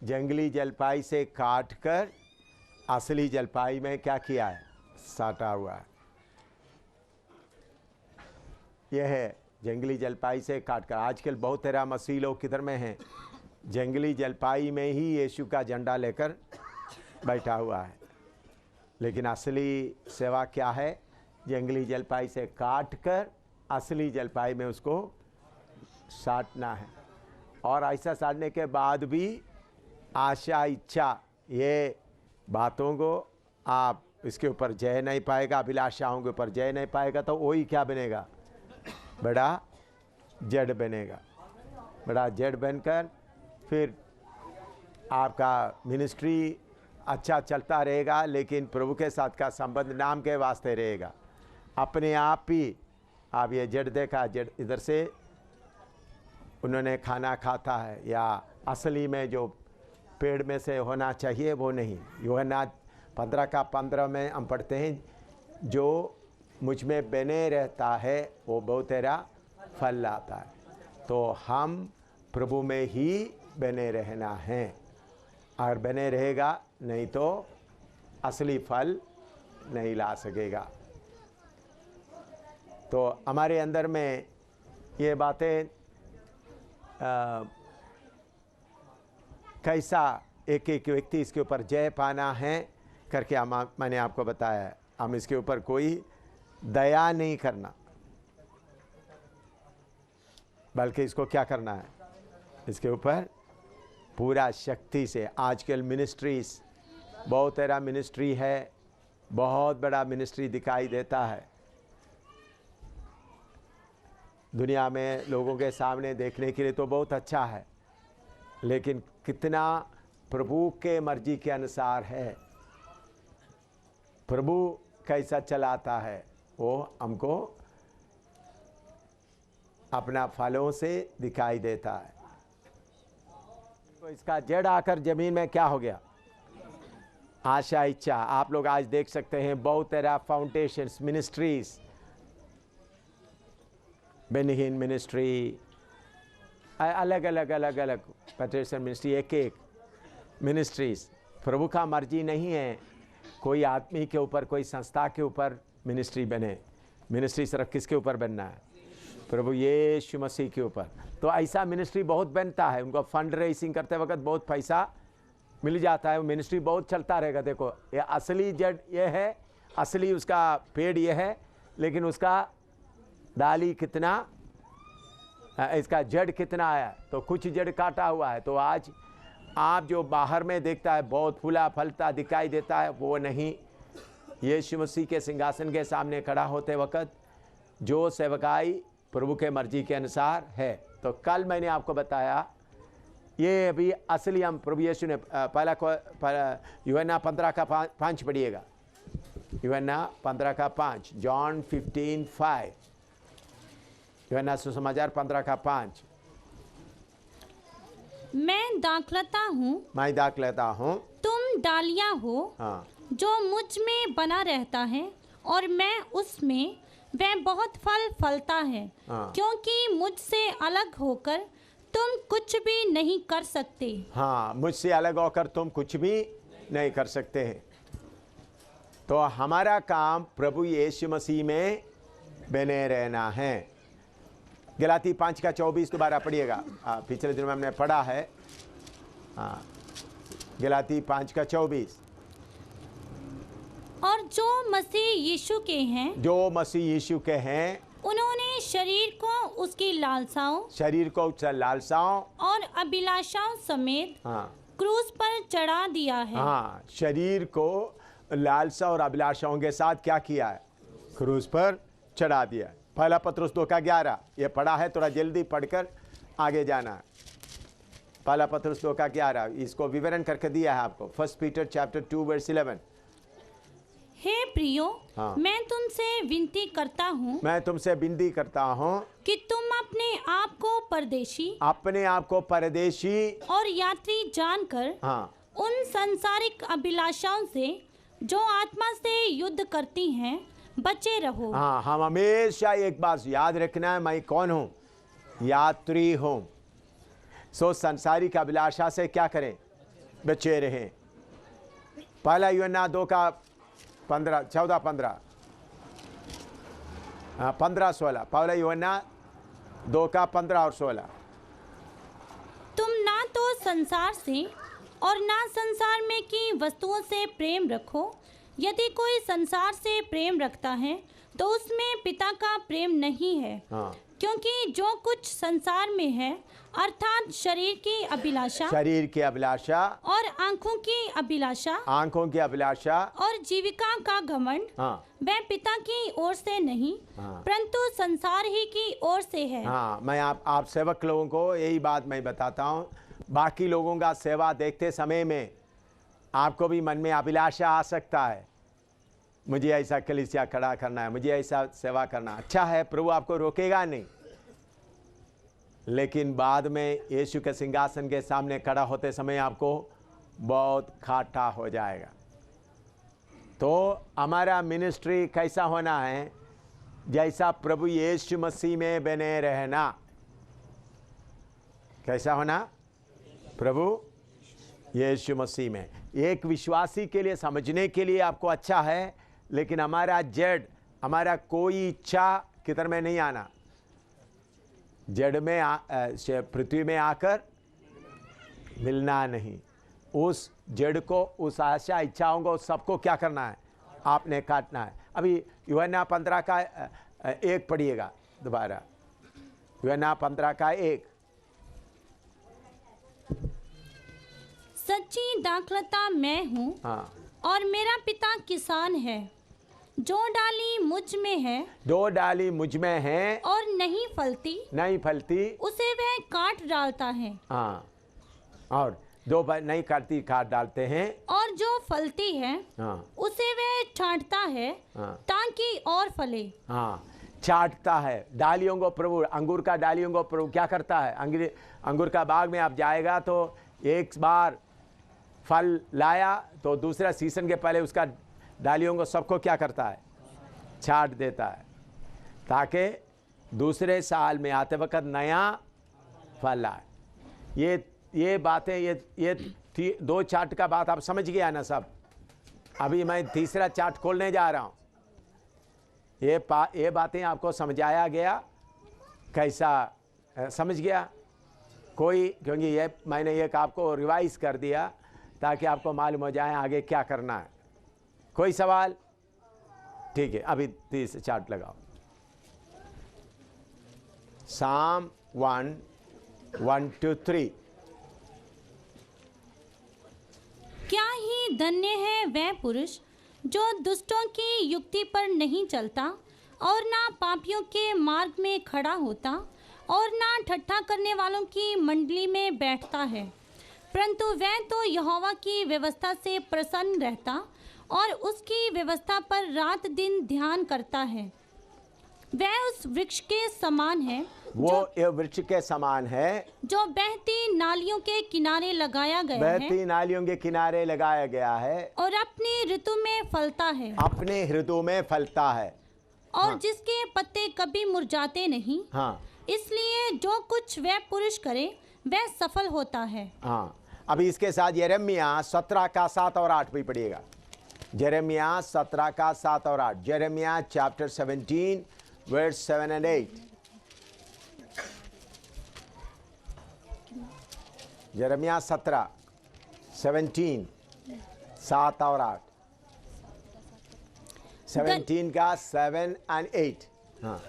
जंगली जलपाई से काट कर असली जलपाई में क्या किया है, साटा हुआ है। यह है जंगली जलपाई से काट कर। आजकल बहुत तरह मसीह लोग किधर में हैं, जंगली जलपाई में ही यीशु का झंडा लेकर बैठा हुआ है। लेकिन असली सेवा क्या है, जंगली जलपाई से काट कर असली जलपाई में उसको साटना है। और ऐसा साटने के बाद भी आशा इच्छा ये बातों को आप इसके ऊपर जय नहीं पाएगा, अभिलाषाओं के ऊपर जय नहीं पाएगा, तो वही क्या बनेगा, बड़ा जड़ बनेगा। बड़ा जड़ बनकर फिर आपका मिनिस्ट्री अच्छा चलता रहेगा, लेकिन प्रभु के साथ का संबंध नाम के वास्ते रहेगा। अपने आप ही आप ये जड़ देखा, जड़ इधर से उन्होंने खाना खाता है, या असली में जो पेड़ में से होना चाहिए वो नहीं। यूहन्ना 15:15 में हम पढ़ते हैं, जो मुझ में बने रहता है वो बहुत तेरा फल लाता है। तो हम प्रभु में ही बने रहना है, अगर बने रहेगा, नहीं तो असली फल नहीं ला सकेगा। तो हमारे अंदर में ये बातें कैसा एक एक व्यक्ति इसके ऊपर जय पाना है करके मैंने आपको बताया। हम इसके ऊपर कोई दया नहीं करना, बल्कि इसको क्या करना है, इसके ऊपर पूरा शक्ति से। आजकल मिनिस्ट्रीज बहुत तरह मिनिस्ट्री है, बहुत बड़ा मिनिस्ट्री दिखाई देता है दुनिया में, लोगों के सामने देखने के लिए तो बहुत अच्छा है, लेकिन कितना प्रभु के मर्जी के अनुसार है, प्रभु कैसा चलाता है, वो हमको अपना फलों से दिखाई देता है। तो इसका जड़ आकर जमीन में क्या हो गया, आशा इच्छा। आप लोग आज देख सकते हैं बहुत तरह फाउंडेशंस, मिनिस्ट्रीज, बेनिहीन मिनिस्ट्री, अलग अलग पैट्रिशियन मिनिस्ट्री, एक एक मिनिस्ट्रीज। प्रभु का मर्जी नहीं है कोई आदमी के ऊपर, कोई संस्था के ऊपर मिनिस्ट्री बने। मिनिस्ट्री सिर्फ किसके ऊपर बनना है, प्रभु यीशु मसीह के ऊपर। तो ऐसा मिनिस्ट्री बहुत बनता है, उनको फंड रेसिंग करते वक्त बहुत पैसा मिल जाता है, मिनिस्ट्री बहुत चलता रहेगा। देखो ये असली जड़ ये है, असली उसका पेड़ ये है, लेकिन उसका डाली कितना, इसका जड़ कितना आया, तो कुछ जड़ काटा हुआ है। तो आज आप जो बाहर में देखता है बहुत फूला फलता दिखाई देता है, वो नहीं। यीशु मसीह के सिंहासन के सामने खड़ा होते वक्त जो सेवकाई प्रभु के मर्जी के अनुसार है। तो कल मैंने आपको बताया ये अभी असली हम प्रभु यीशु ने पहला यूहन्ना 15:5 पढ़िएगा, यूहन्ना 15:5, जॉन 15:5, यूहन्ना सुसमाचार 15:5। मैं दाखलता हूँ, मैं दाखलता हूँ, तुम डालियाँ हो। हाँ, जो मुझ में बना रहता है और मैं उसमें, वह बहुत फल फलता है। हाँ। क्योंकि मुझसे अलग होकर तुम कुछ भी नहीं कर सकते। हाँ, मुझसे अलग होकर तुम कुछ भी नहीं कर सकते हैं। तो हमारा काम प्रभु यीशु मसीह में बने रहना है। गलाती 5:24 दोबारा पढ़िएगा, पिछले दिनों में हमने पढ़ा है। गलाती 5:24। और जो मसीह यीशु के हैं, जो मसीह यीशु के हैं, उन्होंने शरीर को उसकी लालसाओं, शरीर को लालसाओं और अभिलाषाओं समेत हाँ, क्रूस पर चढ़ा दिया है। हाँ, शरीर को लालसा और अभिलाषाओं के साथ क्या किया है, क्रूस पर चढ़ा दिया है। पहला पत्रुस 2:11 ये पढ़ा है, थोड़ा जल्दी पढ़कर आगे जाना है। पहला पत्रुस 2:11 इसको विवरण करके दिया है आपको। 1 पीटर चैप्टर 2:11। हे प्रियो, हाँ। मैं तुमसे विनती करता हूँ, मैं तुमसे विनती करता हूँ कि तुम अपने आप को परदेशी, अपने आप को परदेशी और यात्री जानकर हाँ, उन सांसारिक अभिलाषाओं से जो आत्मा से युद्ध करती हैं बचे रहो। हाँ, हम हमेशा एक बात याद रखना है, मैं कौन हूँ, यात्री हूँ। सो संसारिक अभिलाषा से क्या करें, बचे रहें। पहला यूहन्ना 2 का 15 14 15 15 16। पहला यूहन्ना 2 का 15 और 16। तुम ना तो संसार से और ना संसार में की वस्तुओं से प्रेम रखो। यदि कोई संसार से प्रेम रखता है तो उसमें पिता का प्रेम नहीं है। हाँ। क्योंकि जो कुछ संसार में है अर्थात शरीर की अभिलाषा और आंखों की अभिलाषा और जीविका का घमंड, हाँ। वह पिता की ओर से नहीं, हाँ। परंतु संसार ही की ओर से है। हाँ, मैं आप सेवक लोगों को यही बात मैं बताता हूँ। बाकी लोगों का सेवा देखते समय में आपको भी मन में अभिलाषा आ सकता है, मुझे ऐसा कलीसिया खड़ा करना है, मुझे ऐसा सेवा करना। अच्छा है, प्रभु आपको रोकेगा नहीं, लेकिन बाद में यीशु के सिंहासन के सामने खड़ा होते समय आपको बहुत खाटा हो जाएगा। तो हमारा मिनिस्ट्री कैसा होना है? जैसा प्रभु यीशु मसीह में बने रहना। कैसा होना? प्रभु यीशु मसीह में। एक विश्वासी के लिए समझने के लिए आपको अच्छा है, लेकिन हमारा जड़, हमारा कोई इच्छा किधर में नहीं आना। जड़ में पृथ्वी में आकर मिलना नहीं। उस जड़ को, उस आशा इच्छाओं को सबको क्या करना है? आपने काटना है। अभी यूहन्ना 15 का 1 पढ़िएगा दोबारा। यूहन्ना 15 का 1। सच्ची दाखलता मैं हूँ, हाँ। और मेरा पिता किसान है। जो डाली मुझ में है, दो डाली मुझ में है और नहीं फलती, उसे वह काट डालता है। हाँ, और दो नहीं काटती, काट डालते हैं। और जो फलती है, हाँ। उसे वह छांटता है, हाँ। ताकि और फले। हाँ, छांटता है। डालियों को प्रभु, अंगूर का डालियों को प्रभु क्या करता है? अंगूर का बाग में आप जाएगा तो एक बार फल लाया तो दूसरा सीजन के पहले उसका डालियों को सबको क्या करता है? छांट देता है, ताकि दूसरे साल में आते वक्त नया फल आए। ये बातें, ये 2 चार्ट का बात आप समझ गया ना सब? अभी मैं तीसरा चार्ट खोलने जा रहा हूँ। ये बातें आपको समझाया गया? कैसा समझ गया कोई? क्योंकि ये मैंने एक आपको रिवाइज कर दिया ताकि आपको मालूम हो जाए आगे क्या करना है। कोई सवाल? ठीक है, अभी 30 चार्ट लगाओ। Psalm 1, 1 to 3। क्या ही धन्य है वह पुरुष जो दुष्टों की युक्ति पर नहीं चलता और ना पापियों के मार्ग में खड़ा होता और ना ठट्ठा करने वालों की मंडली में बैठता है, परंतु वह तो यहोवा की व्यवस्था से प्रसन्न रहता और उसकी व्यवस्था पर रात दिन ध्यान करता है। वह उस वृक्ष के समान है, वो वृक्ष के समान है जो बहती नालियों के किनारे लगाया गया है, बहती नालियों के किनारे लगाया गया है, और अपनी ऋतु में फलता है, अपने ऋतु में फलता है, और हाँ। जिसके पत्ते कभी मुरझाते नहीं। हाँ। इसलिए जो कुछ वह पुरुष करे वह सफल होता है। हाँ, अभी इसके साथ यिर्मयाह 17 का 7 और 8 भी पढ़िएगा। यिर्मयाह 17 का 7 और 8। यिर्मयाह चैप्टर 17 वर्स 7 and 8। यिर्मयाह 17 17 7 और 8। 17 का 7 and 8। हाँ।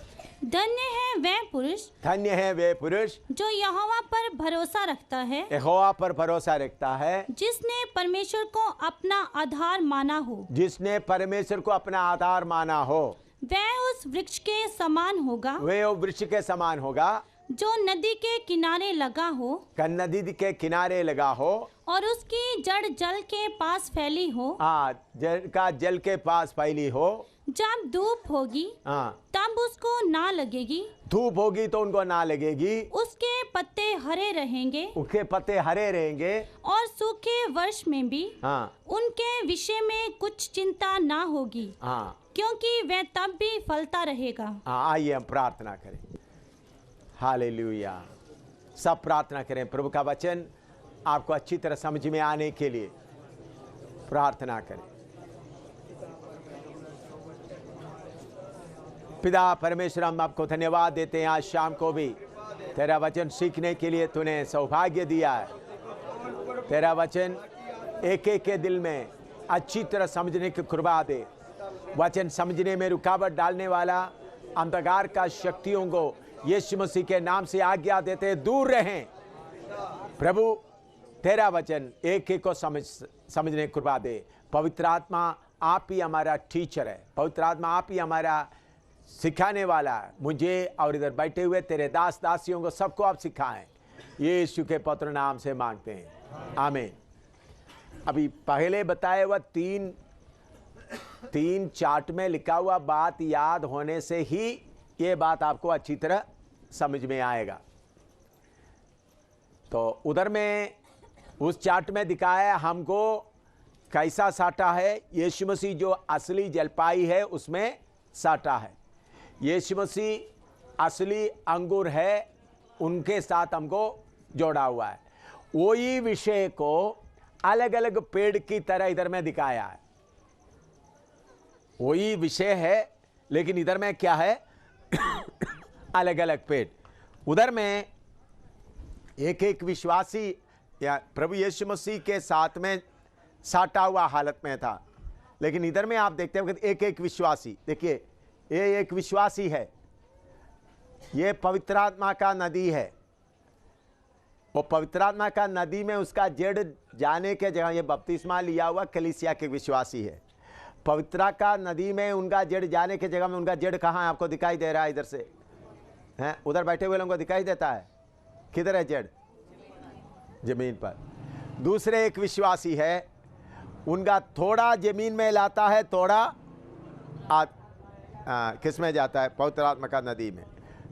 धन्य है वह पुरुष, धन्य है वे पुरुष जो यहोवा पर भरोसा रखता है, यहोवा पर भरोसा रखता है, जिसने परमेश्वर को अपना आधार माना हो। जिसने परमेश्वर को अपना आधार माना हो। वह उस वृक्ष के समान होगा, वे वृक्ष के समान होगा जो नदी के किनारे लगा हो, नदी के किनारे लगा हो, और उसकी जड़ जल के पास फैली हो। हाँ, जल के पास फैली हो। जब धूप होगी, हाँ, तब उसको ना लगेगी, धूप होगी तो उनको ना लगेगी, उसके पत्ते हरे रहेंगे, उसके पत्ते हरे रहेंगे, और सूखे वर्ष में भी हाँ, उनके विषय में कुछ चिंता ना होगी, हाँ, क्योंकि वह तब भी फलता रहेगा। हाँ। आइए हम प्रार्थना करें। हालेलुया। सब प्रार्थना करें। प्रभु का वचन आपको अच्छी तरह समझ में आने के लिए प्रार्थना करें। पिता परमेश्वर, हम आपको धन्यवाद देते हैं। आज शाम को भी तेरा वचन सीखने के लिए तूने सौभाग्य दिया है। तेरा वचन एक एक के दिल में अच्छी तरह समझने की कृपा दे। वचन समझने में रुकावट डालने वाला अंधकार का शक्तियों को यीशु मसीह के नाम से आज्ञा देते दूर रहें। प्रभु, तेरा वचन एक एक को समझने की कृपा दे। पवित्र आत्मा आप ही हमारा टीचर है। पवित्र आत्मा आप ही हमारा सिखाने वाला है। मुझे और इधर बैठे हुए तेरे दास दासियों को सबको आप सिखाएं। यीशु के पवित्र नाम से मांगते हैं, आमीन। अभी पहले बताए हुआ तीन चार्ट में लिखा हुआ बात याद होने से ही ये बात आपको अच्छी तरह समझ में आएगा। तो उधर में उस चार्ट में दिखाया हमको कैसा साटा है। यीशु मसीह जो असली जलपाई है उसमें साटा है। यीशु मसीह असली अंगूर है, उनके साथ हमको जोड़ा हुआ है। वही विषय को अलग अलग पेड़ की तरह इधर में दिखाया है। वही विषय है लेकिन इधर में क्या है अलग अलग पेड़। उधर में एक एक विश्वासी या प्रभु यीशु मसीह के साथ में साटा हुआ हालत में था, लेकिन इधर में आप देखते हो कि एक एक विश्वासी, देखिए ये एक विश्वासी है, ये पवित्र आत्मा का नदी है। वो पवित्र आत्मा का नदी में उसका जड़ जाने के जगह, ये बपतिस्मा लिया हुआ कलीसिया के विश्वासी है। पवित्रा का नदी में उनका जड़ जाने के जगह में उनका जड़ कहाँ है? आपको दिखाई दे रहा है इधर से, हैं? उधर बैठे हुए लोगों को दिखाई देता है। किधर है जड़? जमीन पर। दूसरे एक विश्वासी है, उनका थोड़ा जमीन में लाता है, थोड़ा किस में जाता है? पवित्र आत्मा का नदी में।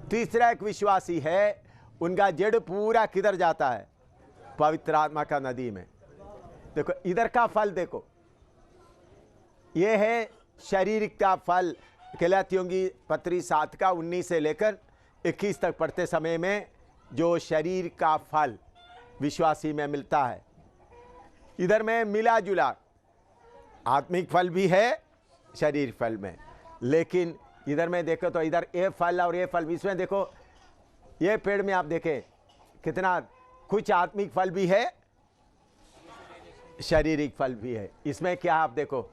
तीसरा एक विश्वासी है, उनका जड़ पूरा किधर जाता है? पवित्र आत्मा का नदी में। देखो इधर का फल देखो, ये है शारीरिक का फल। गलातियों की पत्री 7 का 19 से लेकर 21 तक पढ़ते समय में जो शरीर का फल विश्वासी में मिलता है। इधर में मिला जुला आत्मिक फल भी है शरीर फल में, लेकिन इधर में देखो तो इधर ये फल और ये फल, इसमें देखो ये पेड़ में आप देखें कितना कुछ आत्मिक फल भी है, शारीरिक फल भी है। इसमें क्या आप देखो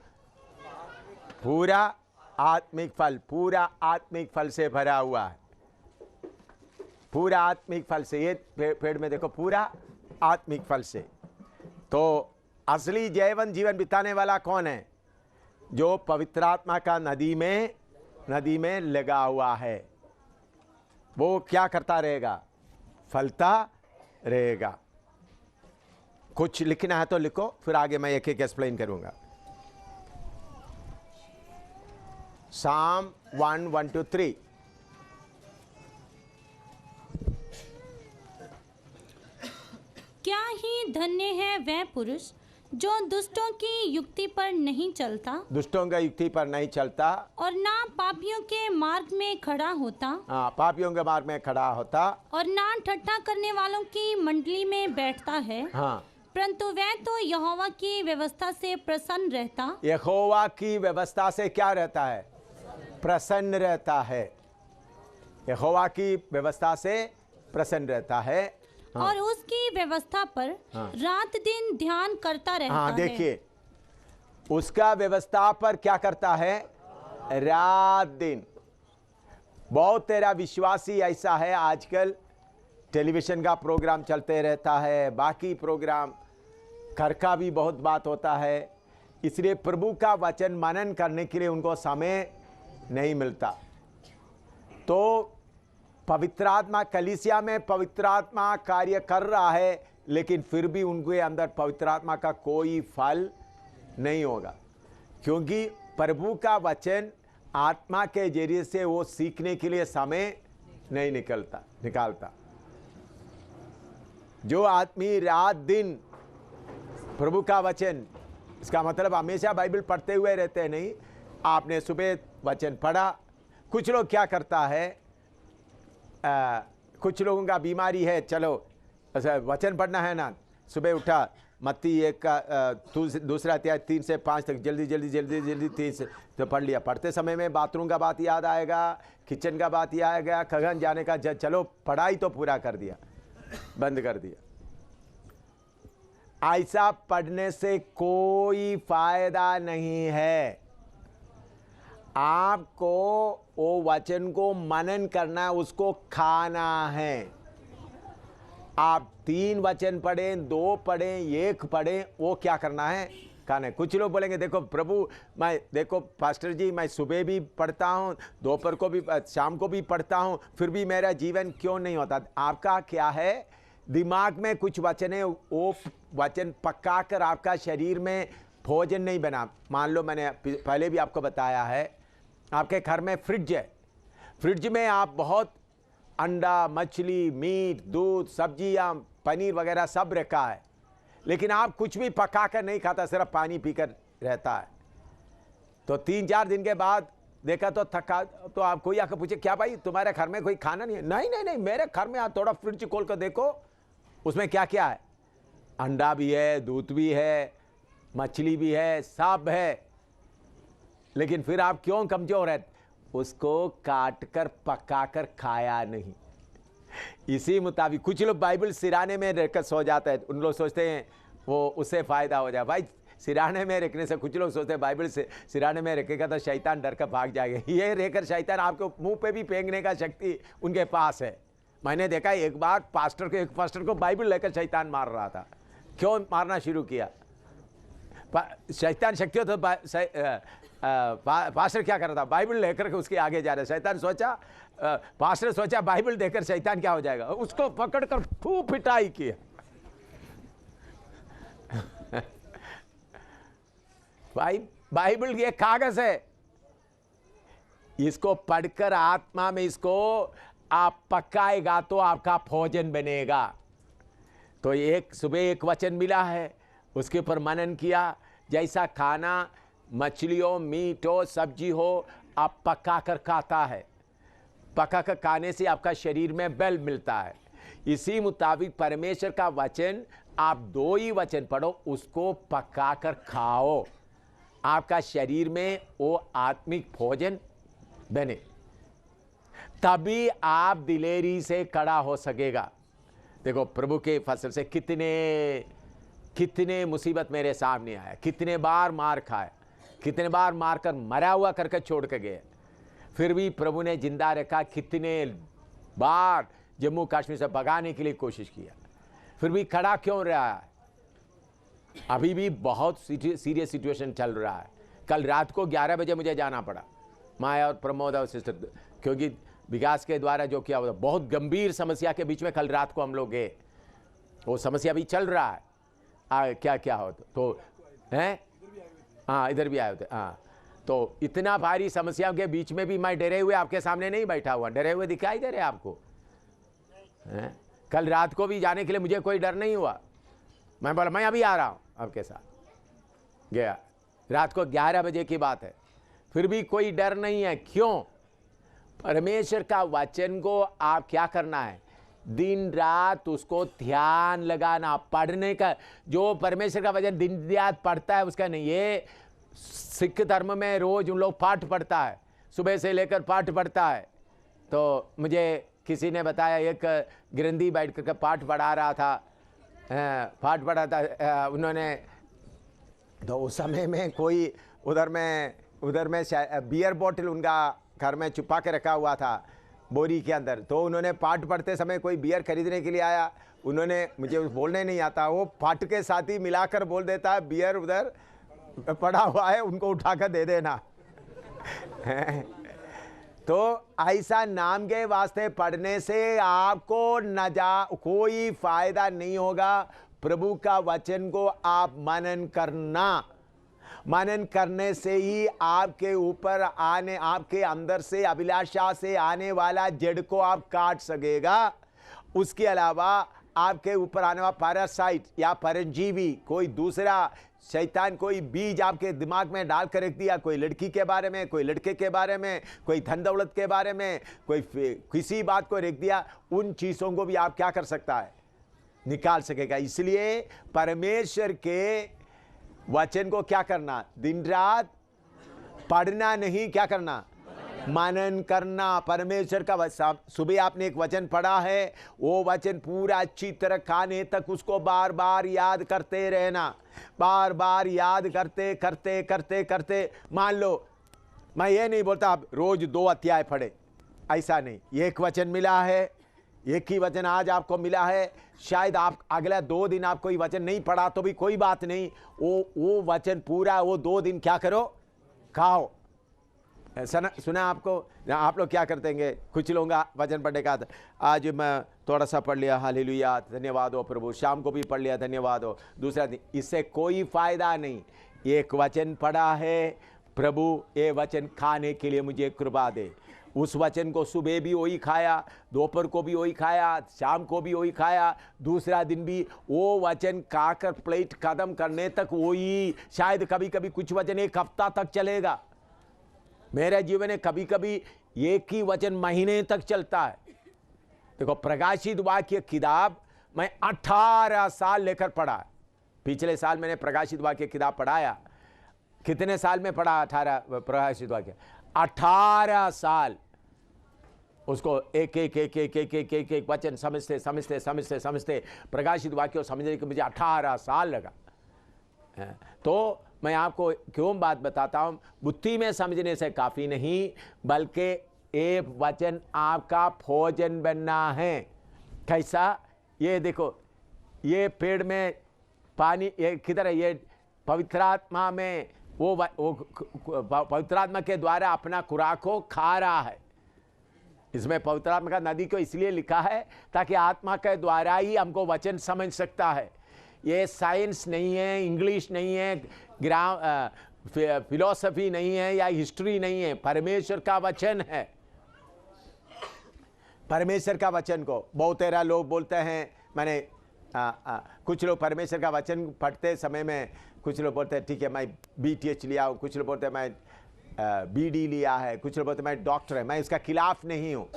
पूरा आत्मिक फल, पूरा आत्मिक फल से भरा हुआ है, पूरा आत्मिक फल से। ये पेड़ में देखो पूरा आत्मिक फल से। तो असली जीवन बिताने वाला कौन है? जो पवित्र आत्मा का नदी में लगा हुआ है। वो क्या करता रहेगा? फलता रहेगा। कुछ लिखना है तो लिखो, फिर आगे मैं एक एक एक्सप्लेन करूंगा। Psalm 1:1-3। क्या ही धन्य है वह पुरुष जो दुष्टों की युक्ति पर नहीं चलता, दुष्टों का युक्ति पर नहीं चलता, और ना पापियों के मार्ग में खड़ा होता, हाँ, पापियों के मार्ग में खड़ा होता, और ना ठट्ठा करने वालों की मंडली में बैठता है। हाँ, परंतु वह तो यहोवा की व्यवस्था से प्रसन्न रहता। यहोवा की व्यवस्था से क्या रहता है? प्रसन्न रहता है। यहोवा की व्यवस्था से प्रसन्न रहता है, हाँ। और उसकी व्यवस्था पर हाँ। रात दिन ध्यान करता रहता हाँ, है। देखिए उसका व्यवस्था पर क्या करता है? रात दिन। बहुत तेरा विश्वासी ऐसा है, आजकल टेलीविजन का प्रोग्राम चलते रहता है, बाकी प्रोग्राम घर का भी बहुत बात होता है, इसलिए प्रभु का वचन मनन करने के लिए उनको समय नहीं मिलता। तो पवित्र आत्मा कलीसिया में पवित्र आत्मा कार्य कर रहा है, लेकिन फिर भी उनके अंदर पवित्र आत्मा का कोई फल नहीं होगा, क्योंकि प्रभु का वचन आत्मा के जरिए से वो सीखने के लिए समय नहीं निकालता। जो आदमी रात दिन प्रभु का वचन, इसका मतलब हमेशा बाइबल पढ़ते हुए रहते हैं नहीं, आपने सुबह वचन पढ़ा। कुछ लोग क्या करता है, कुछ लोगों का बीमारी है, चलो वचन पढ़ना है ना, सुबह उठा, मत्ती 1 का दूसरा अध्याय 3 से 5 तक जल्दी 3 से तो पढ़ लिया। पढ़ते समय में बाथरूम का बात याद आएगा, किचन का बात याद आएगा, खगन जाने का, चलो पढ़ाई तो पूरा कर दिया, बंद कर दिया। ऐसा पढ़ने से कोई फायदा नहीं है। आपको वो वचन को मनन करना, उसको खाना है। आप 3 वचन पढ़ें, 2 पढ़ें, 1 पढ़ें, वो क्या करना है? खाना है। कुछ लोग बोलेंगे देखो प्रभु, मैं देखो पास्टर जी, मैं सुबह भी पढ़ता हूँ, दोपहर को भी, शाम को भी पढ़ता हूँ, फिर भी मेरा जीवन क्यों नहीं होता? आपका क्या है? दिमाग में कुछ वचन है, वो वचन पका कर आपका शरीर में भोजन नहीं बना। मान लो मैंने पहले भी आपको बताया है, आपके घर में फ्रिज है, फ्रिज में आप बहुत अंडा, मछली, मीट, दूध, सब्जियां, पनीर वगैरह सब रखा है, लेकिन आप कुछ भी पका कर नहीं खाता, सिर्फ पानी पीकर रहता है। तो 3-4 दिन के बाद देखा तो थका, तो आप कोई आकर पूछे क्या भाई तुम्हारे घर में कोई खाना नहीं है? नहीं, मेरे घर में आप थोड़ा फ्रिज खोल कर देखो, उसमें क्या क्या है। अंडा भी है, दूध भी है, मछली भी है, सब है, लेकिन फिर आप क्यों कमजोर है? उसको काट कर पका कर खाया नहीं। इसी मुताबिक कुछ लोग बाइबल सिराने में रखकर सो जाते हैं, उन लोग सोचते हैं वो उससे फायदा हो जाए। भाई सिराने में रखने से, कुछ लोग सोचते हैं बाइबल से सिराने में रखेगा तो शैतान डर कर भाग जाएगा। ये रहकर शैतान आपको मुंह पे भी फेंकने का शक्ति उनके पास है। मैंने देखा एक बार एक पास्टर को बाइबल लेकर शैतान मार रहा था। क्यों मारना शुरू किया? शैतान शक्ति हो तो पास्टर क्या कर रहा था? बाइबल लेकर के उसके आगे जा रहा है। शैतान सोचा, पास्टर सोचा बाइबल देकर शैतान क्या हो जाएगा, उसको पकड़कर खूब पिटाई किया। भाई बाइबल ये कागज है, इसको पढ़कर आत्मा में इसको आप पकाएगा तो आपका भोजन बनेगा। तो एक सुबह एक वचन मिला है, उसके ऊपर मनन किया। जैसा खाना मछली हो, मीट हो, सब्जी हो, आप पका कर खाता है, पका कर खाने से आपका शरीर में बल मिलता है। इसी मुताबिक परमेश्वर का वचन, आप 2 ही वचन पढ़ो, उसको पका कर खाओ, आपका शरीर में वो आत्मिक भोजन बने, तभी आप दिलेरी से खड़ा हो सकेगा। देखो प्रभु के फसल से कितने मुसीबत मेरे सामने आया, कितने बार मार खाया, कितने बार मारकर मरा हुआ करके छोड़ के गए, फिर भी प्रभु ने जिंदा रखा। कितने बार जम्मू कश्मीर से भगाने के लिए कोशिश किया, फिर भी खड़ा क्यों रहा है? अभी भी बहुत सीरियस सिचुएशन चल रहा है। कल रात को 11 बजे मुझे जाना पड़ा, माया और प्रमोद और सिस्टर, क्योंकि विकास के द्वारा जो किया हुआ बहुत गंभीर समस्या के बीच में कल रात को हम लोग गए। वो समस्या अभी चल रहा है, क्या क्या हो तो हैं, हाँ इधर भी आए होते, हाँ। तो इतना भारी समस्याओं के बीच में भी मैं डरे हुए आपके सामने नहीं बैठा हुआ। डरे हुए दिखाई दे रहे आपको? कल रात को भी जाने के लिए मुझे कोई डर नहीं हुआ। मैं बोला मैं अभी आ रहा हूँ आपके साथ। गया, रात को 11 बजे की बात है, फिर भी कोई डर नहीं है। क्यों? परमेश्वर का वचन को आप क्या करना है? दिन रात उसको ध्यान लगाना, पढ़ने का। जो परमेश्वर का वचन दिन रात पढ़ता है उसका नहीं। ये सिख धर्म में रोज उन लोग पाठ पढ़ता है, सुबह से लेकर पाठ पढ़ता है। तो मुझे किसी ने बताया, एक गिरंदी बैठ कर पाठ पढ़ा रहा था, पाठ पढ़ा था उन्होंने। तो उस समय में कोई उधर में बियर बोतल उनका घर में छुपा के रखा हुआ था बोरी के अंदर। तो उन्होंने पाठ पढ़ते समय कोई बियर खरीदने के लिए आया, उन्होंने, मुझे बोलने नहीं आता, वो पाठ के साथ ही मिलाकर बोल देता है बियर उधर पड़ा हुआ है, उनको उठाकर दे देना। तो ऐसा नाम के वास्ते पढ़ने से आपको कोई फायदा नहीं होगा। प्रभु का वचन को आप मनन करना, मनन करने से ही आपके ऊपर आने, आपके अंदर से अभिलाषा से आने वाला जड़ को आप काट सकेगा। उसके अलावा आपके ऊपर आने वाला पैरासाइट या परजीवी, कोई दूसरा शैतान कोई बीज आपके दिमाग में डाल कर रख दिया, कोई लड़की के बारे में, कोई लड़के के बारे में, कोई धन दौलत के बारे में, कोई किसी बात को रख दिया, उन चीज़ों को भी आप क्या कर सकता है? निकाल सकेगा। इसलिए परमेश्वर के वचन को क्या करना, दिन रात पढ़ना नहीं, क्या करना, मनन करना। परमेश्वर का सुबह आपने एक वचन पढ़ा है, वो वचन पूरा अच्छी तरह खाने तक उसको बार बार याद करते रहना, बार बार याद करते करते करते करते। मान लो मैं ये नहीं बोलता आप रोज 2 अध्याय पढ़े, ऐसा नहीं। एक वचन मिला है, एक ही वचन आज आपको मिला है, शायद आप अगला 2 दिन आप कोई वचन नहीं पढ़ा तो भी कोई बात नहीं, वो वचन पूरा वो 2 दिन क्या करो, खाओ। सुना आपको, आप लोग क्या करते हैं, कुछ लोग वचन पढ़ने का आज मैं थोड़ा सा पढ़ लिया, हालेलुया, धन्यवाद हो प्रभु, शाम को भी पढ़ लिया, धन्यवाद हो, दूसरा दिन, इससे कोई फायदा नहीं। एक वचन पढ़ा है, प्रभु ये वचन खाने के लिए मुझे कृपा दे। उस वचन को सुबह भी वही खाया, दोपहर को भी वही खाया, शाम को भी वही खाया, दूसरा दिन भी वो वचन खाकर प्लेट खत्म करने तक वही। शायद कभी कभी कुछ वचन 1 हफ्ता तक चलेगा। मेरे जीवन में कभी कभी एक ही वचन महीने तक चलता है। देखो प्रकाशित वाक्य किताब मैं 18 साल लेकर पढ़ा। पिछले साल मैंने प्रकाशित वाक्य किताब पढ़ाया। कितने साल में पढ़ा 18 प्रकाशित वाक्य? 18 साल उसको एक एक एक एक एक एक एक एक वचन समझते समझते समझते समझते प्रकाशित वाक्य को समझने के मुझे 18 साल लगा। तो मैं आपको क्यों बात बताता हूं, बुद्धि में समझने से काफी नहीं, बल्कि एक वचन आपका भोजन बनना है। कैसा? ये देखो, ये पेड़ में पानी, ये किधर है, ये पवित्र आत्मा में वो पवित्र आत्मा के द्वारा अपना खुराक को खा रहा है। इसमें पवित्र आत्मा का नदी को इसलिए लिखा है ताकि आत्मा के द्वारा ही हमको वचन समझ सकता है। ये साइंस नहीं है, इंग्लिश नहीं है, फिलॉसफी नहीं है या हिस्ट्री नहीं है, परमेश्वर का वचन है। परमेश्वर का वचन को बहुत सारे लोग बोलते हैं, मैंने कुछ लोग परमेश्वर का वचन पढ़ते समय में कुछ लोग बोलते हैं ठीक है मैं BTH लिया हूँ, कुछ लोग बोलते हैं मैं BD लिया है, कुछ लोग बोलते हैं मैं डॉक्टर है। मैं इसका खिलाफ नहीं हूँ,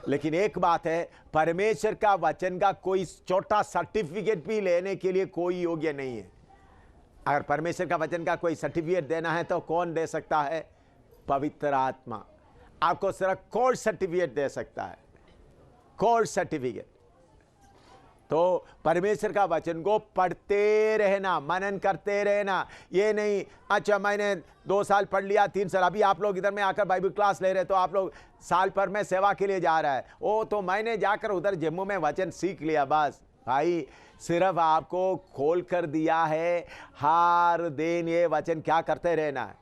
लेकिन एक बात है, परमेश्वर का वचन का कोई छोटा सर्टिफिकेट भी लेने के लिए कोई योग्य नहीं है। अगर परमेश्वर का वचन का कोई सर्टिफिकेट देना है तो कौन दे सकता है? पवित्र आत्मा आपको सिर्फ कोर्स सर्टिफिकेट दे सकता है, कोर्स सर्टिफिकेट। तो परमेश्वर का वचन को पढ़ते रहना, मनन करते रहना। ये नहीं अच्छा मैंने 2 साल पढ़ लिया, 3 साल, अभी आप लोग इधर में आकर बाइबल क्लास ले रहे तो आप लोग साल भर में सेवा के लिए जा रहा है। ओ तो मैंने जाकर उधर जम्मू में वचन सीख लिया बस। भाई सिर्फ आपको खोल कर दिया है, हर दिन ये वचन क्या करते रहना है,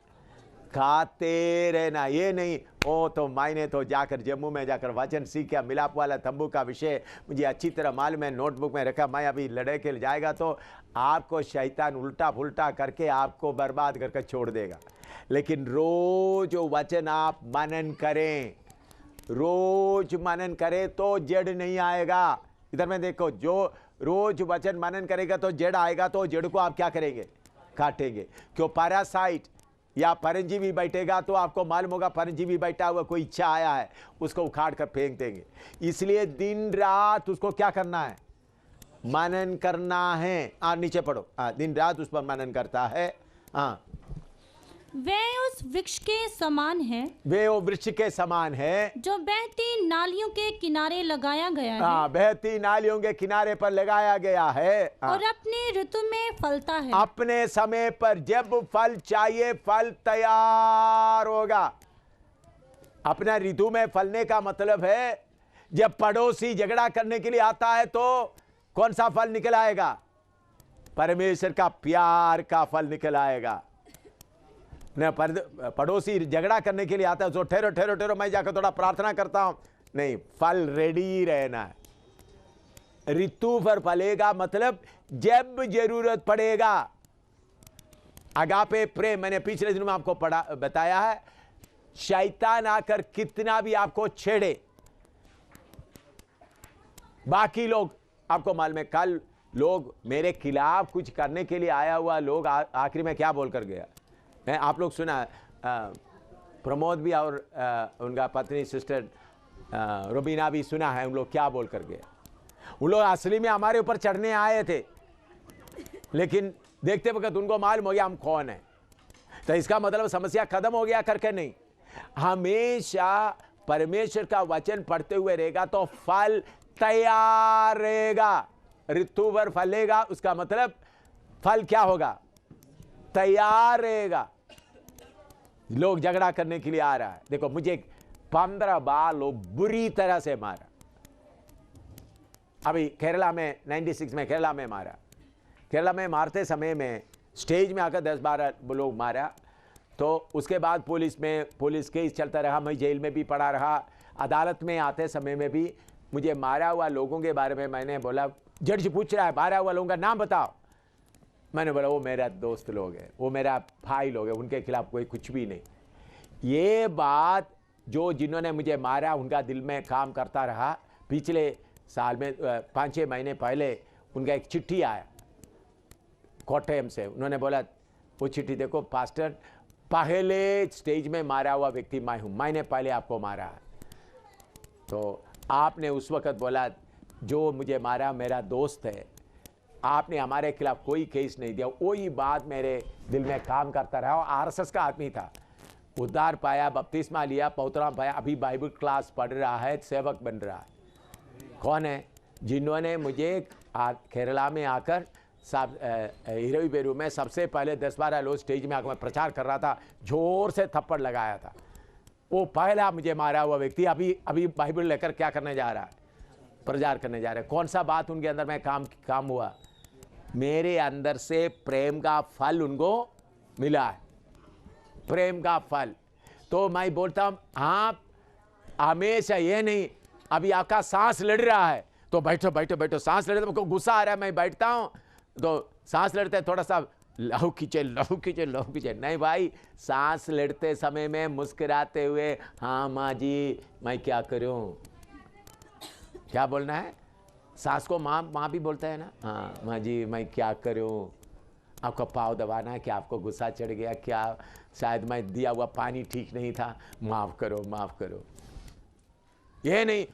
खाते रहना। ये नहीं ओ तो मैंने तो जाकर जम्मू में जाकर वचन सीखा, मिलाप वाला तंबू का विषय मुझे अच्छी तरह मालूम है, नोटबुक में रखा, मैं अभी लड़े के जाएगा तो आपको शैतान उल्टा फुल्टा करके आपको बर्बाद करके छोड़ देगा। लेकिन रोज वचन आप मनन करें, रोज मनन करें तो जड़ नहीं आएगा। इधर में देखो, जो रोज वचन मनन करेगा तो जड़ आएगा, तो जड़ को आप क्या करेंगे? काटेंगे। क्यों? पैरासाइट या परजीवी बैठेगा तो आपको मालूम होगा परजीवी बैठा हुआ कोई इच्छा आया है, उसको उखाड़ कर फेंक देंगे। इसलिए दिन रात उसको क्या करना है? मनन करना है। नीचे पढ़ो। दिन रात उस पर मनन करता है। वे उस वृक्ष के समान है, वे वो वृक्ष के समान है जो बहती नालियों के किनारे लगाया गया है। बहती नालियों के किनारे पर लगाया गया है और अपने ऋतु में फलता है। अपने समय पर जब फल चाहिए फल तैयार होगा। अपना ऋतु में फलने का मतलब है जब पड़ोसी झगड़ा करने के लिए आता है तो कौन सा फल निकल आएगा? परमेश्वर का प्यार का फल निकल आएगा। न पड़ोसी झगड़ा करने के लिए आता है तो ठहरो ठहरो ठहरो मैं जाकर थोड़ा प्रार्थना करता हूं, नहीं, फल रेडी रहना है। ऋतु पर फलेगा मतलब जब जरूरत पड़ेगा। अगापे प्रेम मैंने पिछले दिनों में आपको बताया है, शैतान आकर कितना भी आपको छेड़े, बाकी लोग आपको मालूम है, कल लोग मेरे खिलाफ कुछ करने के लिए आया हुआ लोग आखिरी में क्या बोलकर गया? मैं आप लोग सुना, प्रमोद भी और उनका पत्नी सिस्टर रुबीना भी सुना है, उन लोग क्या बोल कर गए। वो लोग असली में हमारे ऊपर चढ़ने आए थे, लेकिन देखते वक्त उनको मालूम हो गया हम कौन है। तो इसका मतलब समस्या खत्म हो गया करके नहीं, हमेशा परमेश्वर का वचन पढ़ते हुए रहेगा तो फल तैयार रहेगा। ऋतु भर फलेगा, उसका मतलब फल क्या होगा? तैयार रहेगा। लोग झगड़ा करने के लिए आ रहा है, देखो मुझे 15 बार लोग बुरी तरह से मारा। अभी केरला में 96 में केरला में मारा। केरला में मारते समय में स्टेज में आकर 10-12 लोग मारा। तो उसके बाद पुलिस केस चलता रहा, मैं जेल में भी पड़ा रहा। अदालत में आते समय में भी मुझे मारा हुआ लोगों के बारे में मैंने बोला, जज पूछ रहा है मारा हुआ लोगों का नाम बताओ। मैंने बोला वो मेरा दोस्त लोग हैं, वो मेरा भाई लोग हैं, उनके खिलाफ कोई कुछ भी नहीं। ये बात जो जिन्होंने मुझे मारा उनका दिल में काम करता रहा। पिछले साल में 5-6 महीने पहले उनका एक चिट्ठी आया कोट्टयम से। उन्होंने बोला वो चिट्ठी देखो पास्टर, पहले स्टेज में मारा हुआ व्यक्ति मैं हूँ, मैंने पहले आपको मारा है। तो आपने उस वक्त बोला जो मुझे मारा मेरा दोस्त है, आपने हमारे खिलाफ कोई केस नहीं दिया। वही बात मेरे दिल में काम करता रहा। आरएसएस का आदमी था, उद्धार पाया, बपतिस्मा लिया, पौतरा पाया, अभी बाइबल क्लास पढ़ रहा है, सेवक बन रहा है। कौन है? जिन्होंने मुझे केरला में आकर हिरोईबेरू में सबसे पहले 10-12 लोग स्टेज में आकर मैं प्रचार कर रहा था, जोर से थप्पड़ लगाया था। वो पहला मुझे मारा हुआ व्यक्ति अभी बाइबल लेकर क्या करने जा रहा है? प्रचार करने जा रहे हैं। कौन सा बात उनके अंदर में काम हुआ? मेरे अंदर से प्रेम का फल उनको मिला है, प्रेम का फल। तो मैं बोलता हूं आप हमेशा ये नहीं, अभी आपका सांस लड़ रहा है तो बैठो बैठो बैठो, सांस लड़े तो मुझको गुस्सा आ रहा है, मैं बैठता हूं तो सांस लड़ते थोड़ा सा लहू खींचे नहीं भाई, सांस लड़ते समय में मुस्कुराते हुए हाँ माँ जी मैं क्या करूं, क्या बोलना है? सास को माँ भी बोलता है ना, हाँ माँ जी मैं क्या करूं। आपका पाँव दबाना है, क्या आपको गुस्सा चढ़ गया, क्या शायद मैं दिया हुआ पानी ठीक नहीं था, माफ करो। ये नहीं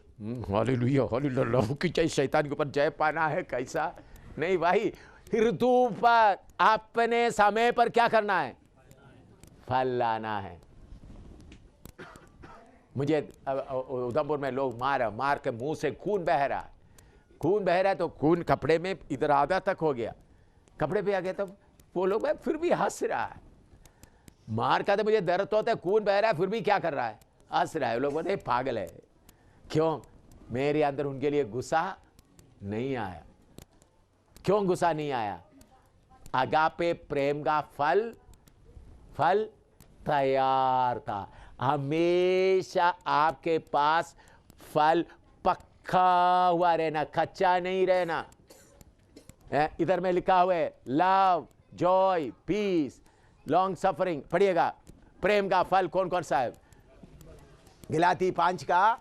हालेलुया हालेलुया लहू की चाहिए, शैतान के ऊपर जय पाना है, कैसा नहीं भाई। ऋतु पर अपने समय पर क्या करना है? फल लाना है। मुझे उधमपुर में लोग मार के मुंह से खून बह रहा है, तो खून कपड़े में इधर आधा तक हो गया, कपड़े पे आ गया। तो वो लोग फिर भी हंस रहा है, मार का तो मुझे दर्द होता है, खून बह रहा है, फिर भी क्या कर रहा है? हंस रहा है। लोग बोलते पागल है। क्यों? मेरे अंदर उनके लिए गुस्सा नहीं आया। क्यों गुस्सा नहीं आया? अगापे प्रेम का फल तैयार था। हमेशा आपके पास फल पक्का हुआ रहना, कच्चा नहीं रहना। इधर में लिखा हुआ है love, joy, peace, long suffering. पढ़िएगा प्रेम का फल कौन कौन सा है? गलाती 5 का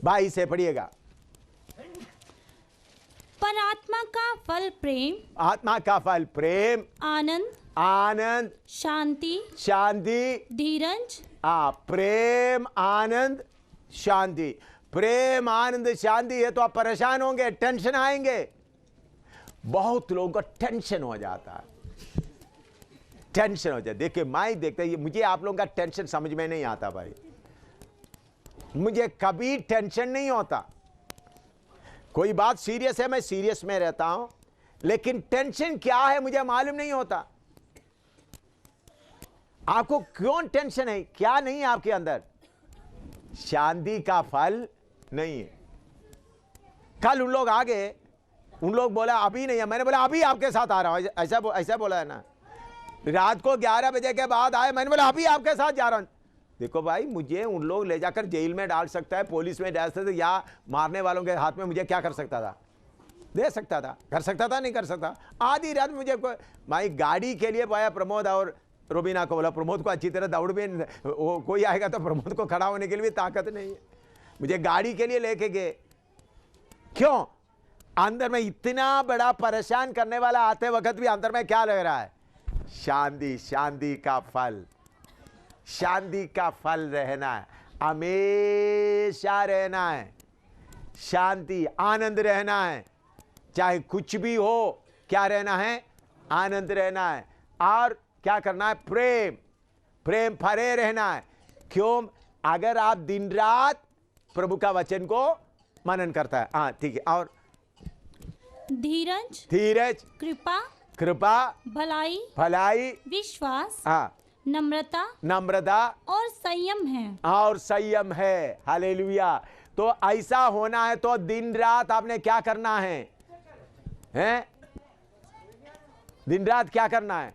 22 से पढ़िएगा। पर आत्मा का फल प्रेम, आत्मा का फल प्रेम, आनंद, शांति, धीरज। प्रेम, आनंद, शांति। प्रेम, आनंद, शांति है तो आप परेशान होंगे, टेंशन आएंगे। बहुत लोगों को टेंशन हो जाता है, देखिए मैं देखता मुझे आप लोगों का टेंशन समझ में नहीं आता भाई। मुझे कभी टेंशन नहीं होता। कोई बात सीरियस है, मैं सीरियस में रहता हूं, लेकिन टेंशन क्या है मुझे मालूम नहीं होता। आपको क्यों टेंशन है? क्या नहीं है आपके अंदर? शांति का फल नहीं है। कल उन लोग आ गए, उन लोग बोला अभी नहीं है, मैंने बोला अभी आपके साथ आ रहा हूं, ऐसा बोला है ना। रात को 11 बजे के बाद आए, मैंने बोला अभी आपके साथ जा रहा हूं। देखो भाई, मुझे उन लोग ले जाकर जेल में डाल सकता है, पुलिस में डाल सकता है, या मारने वालों के हाथ में मुझे क्या कर सकता था? दे सकता था, कर सकता था, नहीं कर सकता। आधी रात मुझे भाई गाड़ी के लिए पाया प्रमोद और रोबीना को, बोला प्रमोद को अच्छी तरह दौड़ भी, वो कोई आएगा तो प्रमोद को खड़ा होने के लिए भी ताकत नहीं है। मुझे गाड़ी के लिए लेके गए। क्यों? अंदर में इतना बड़ा परेशान करने वाला आते वक्त भी अंदर में क्या लग रहा है? शांति का फल, शांति का फल रहना है। हमेशा रहना है, शांति आनंद रहना है, चाहे कुछ भी हो क्या रहना है, आनंद रहना है। और क्या करना है, प्रेम, प्रेम भरे रहना है। क्यों? अगर आप दिन रात प्रभु का वचन को मनन करता है। हाँ ठीक है। और धीरज, धीरज, कृपा, कृपा, भलाई, भलाई, विश्वास, हाँ, नम्रता नम्रता और संयम है। और संयम है। हालेलुया। तो ऐसा होना है तो दिन रात आपने क्या करना है, हैं? दिन रात क्या करना है,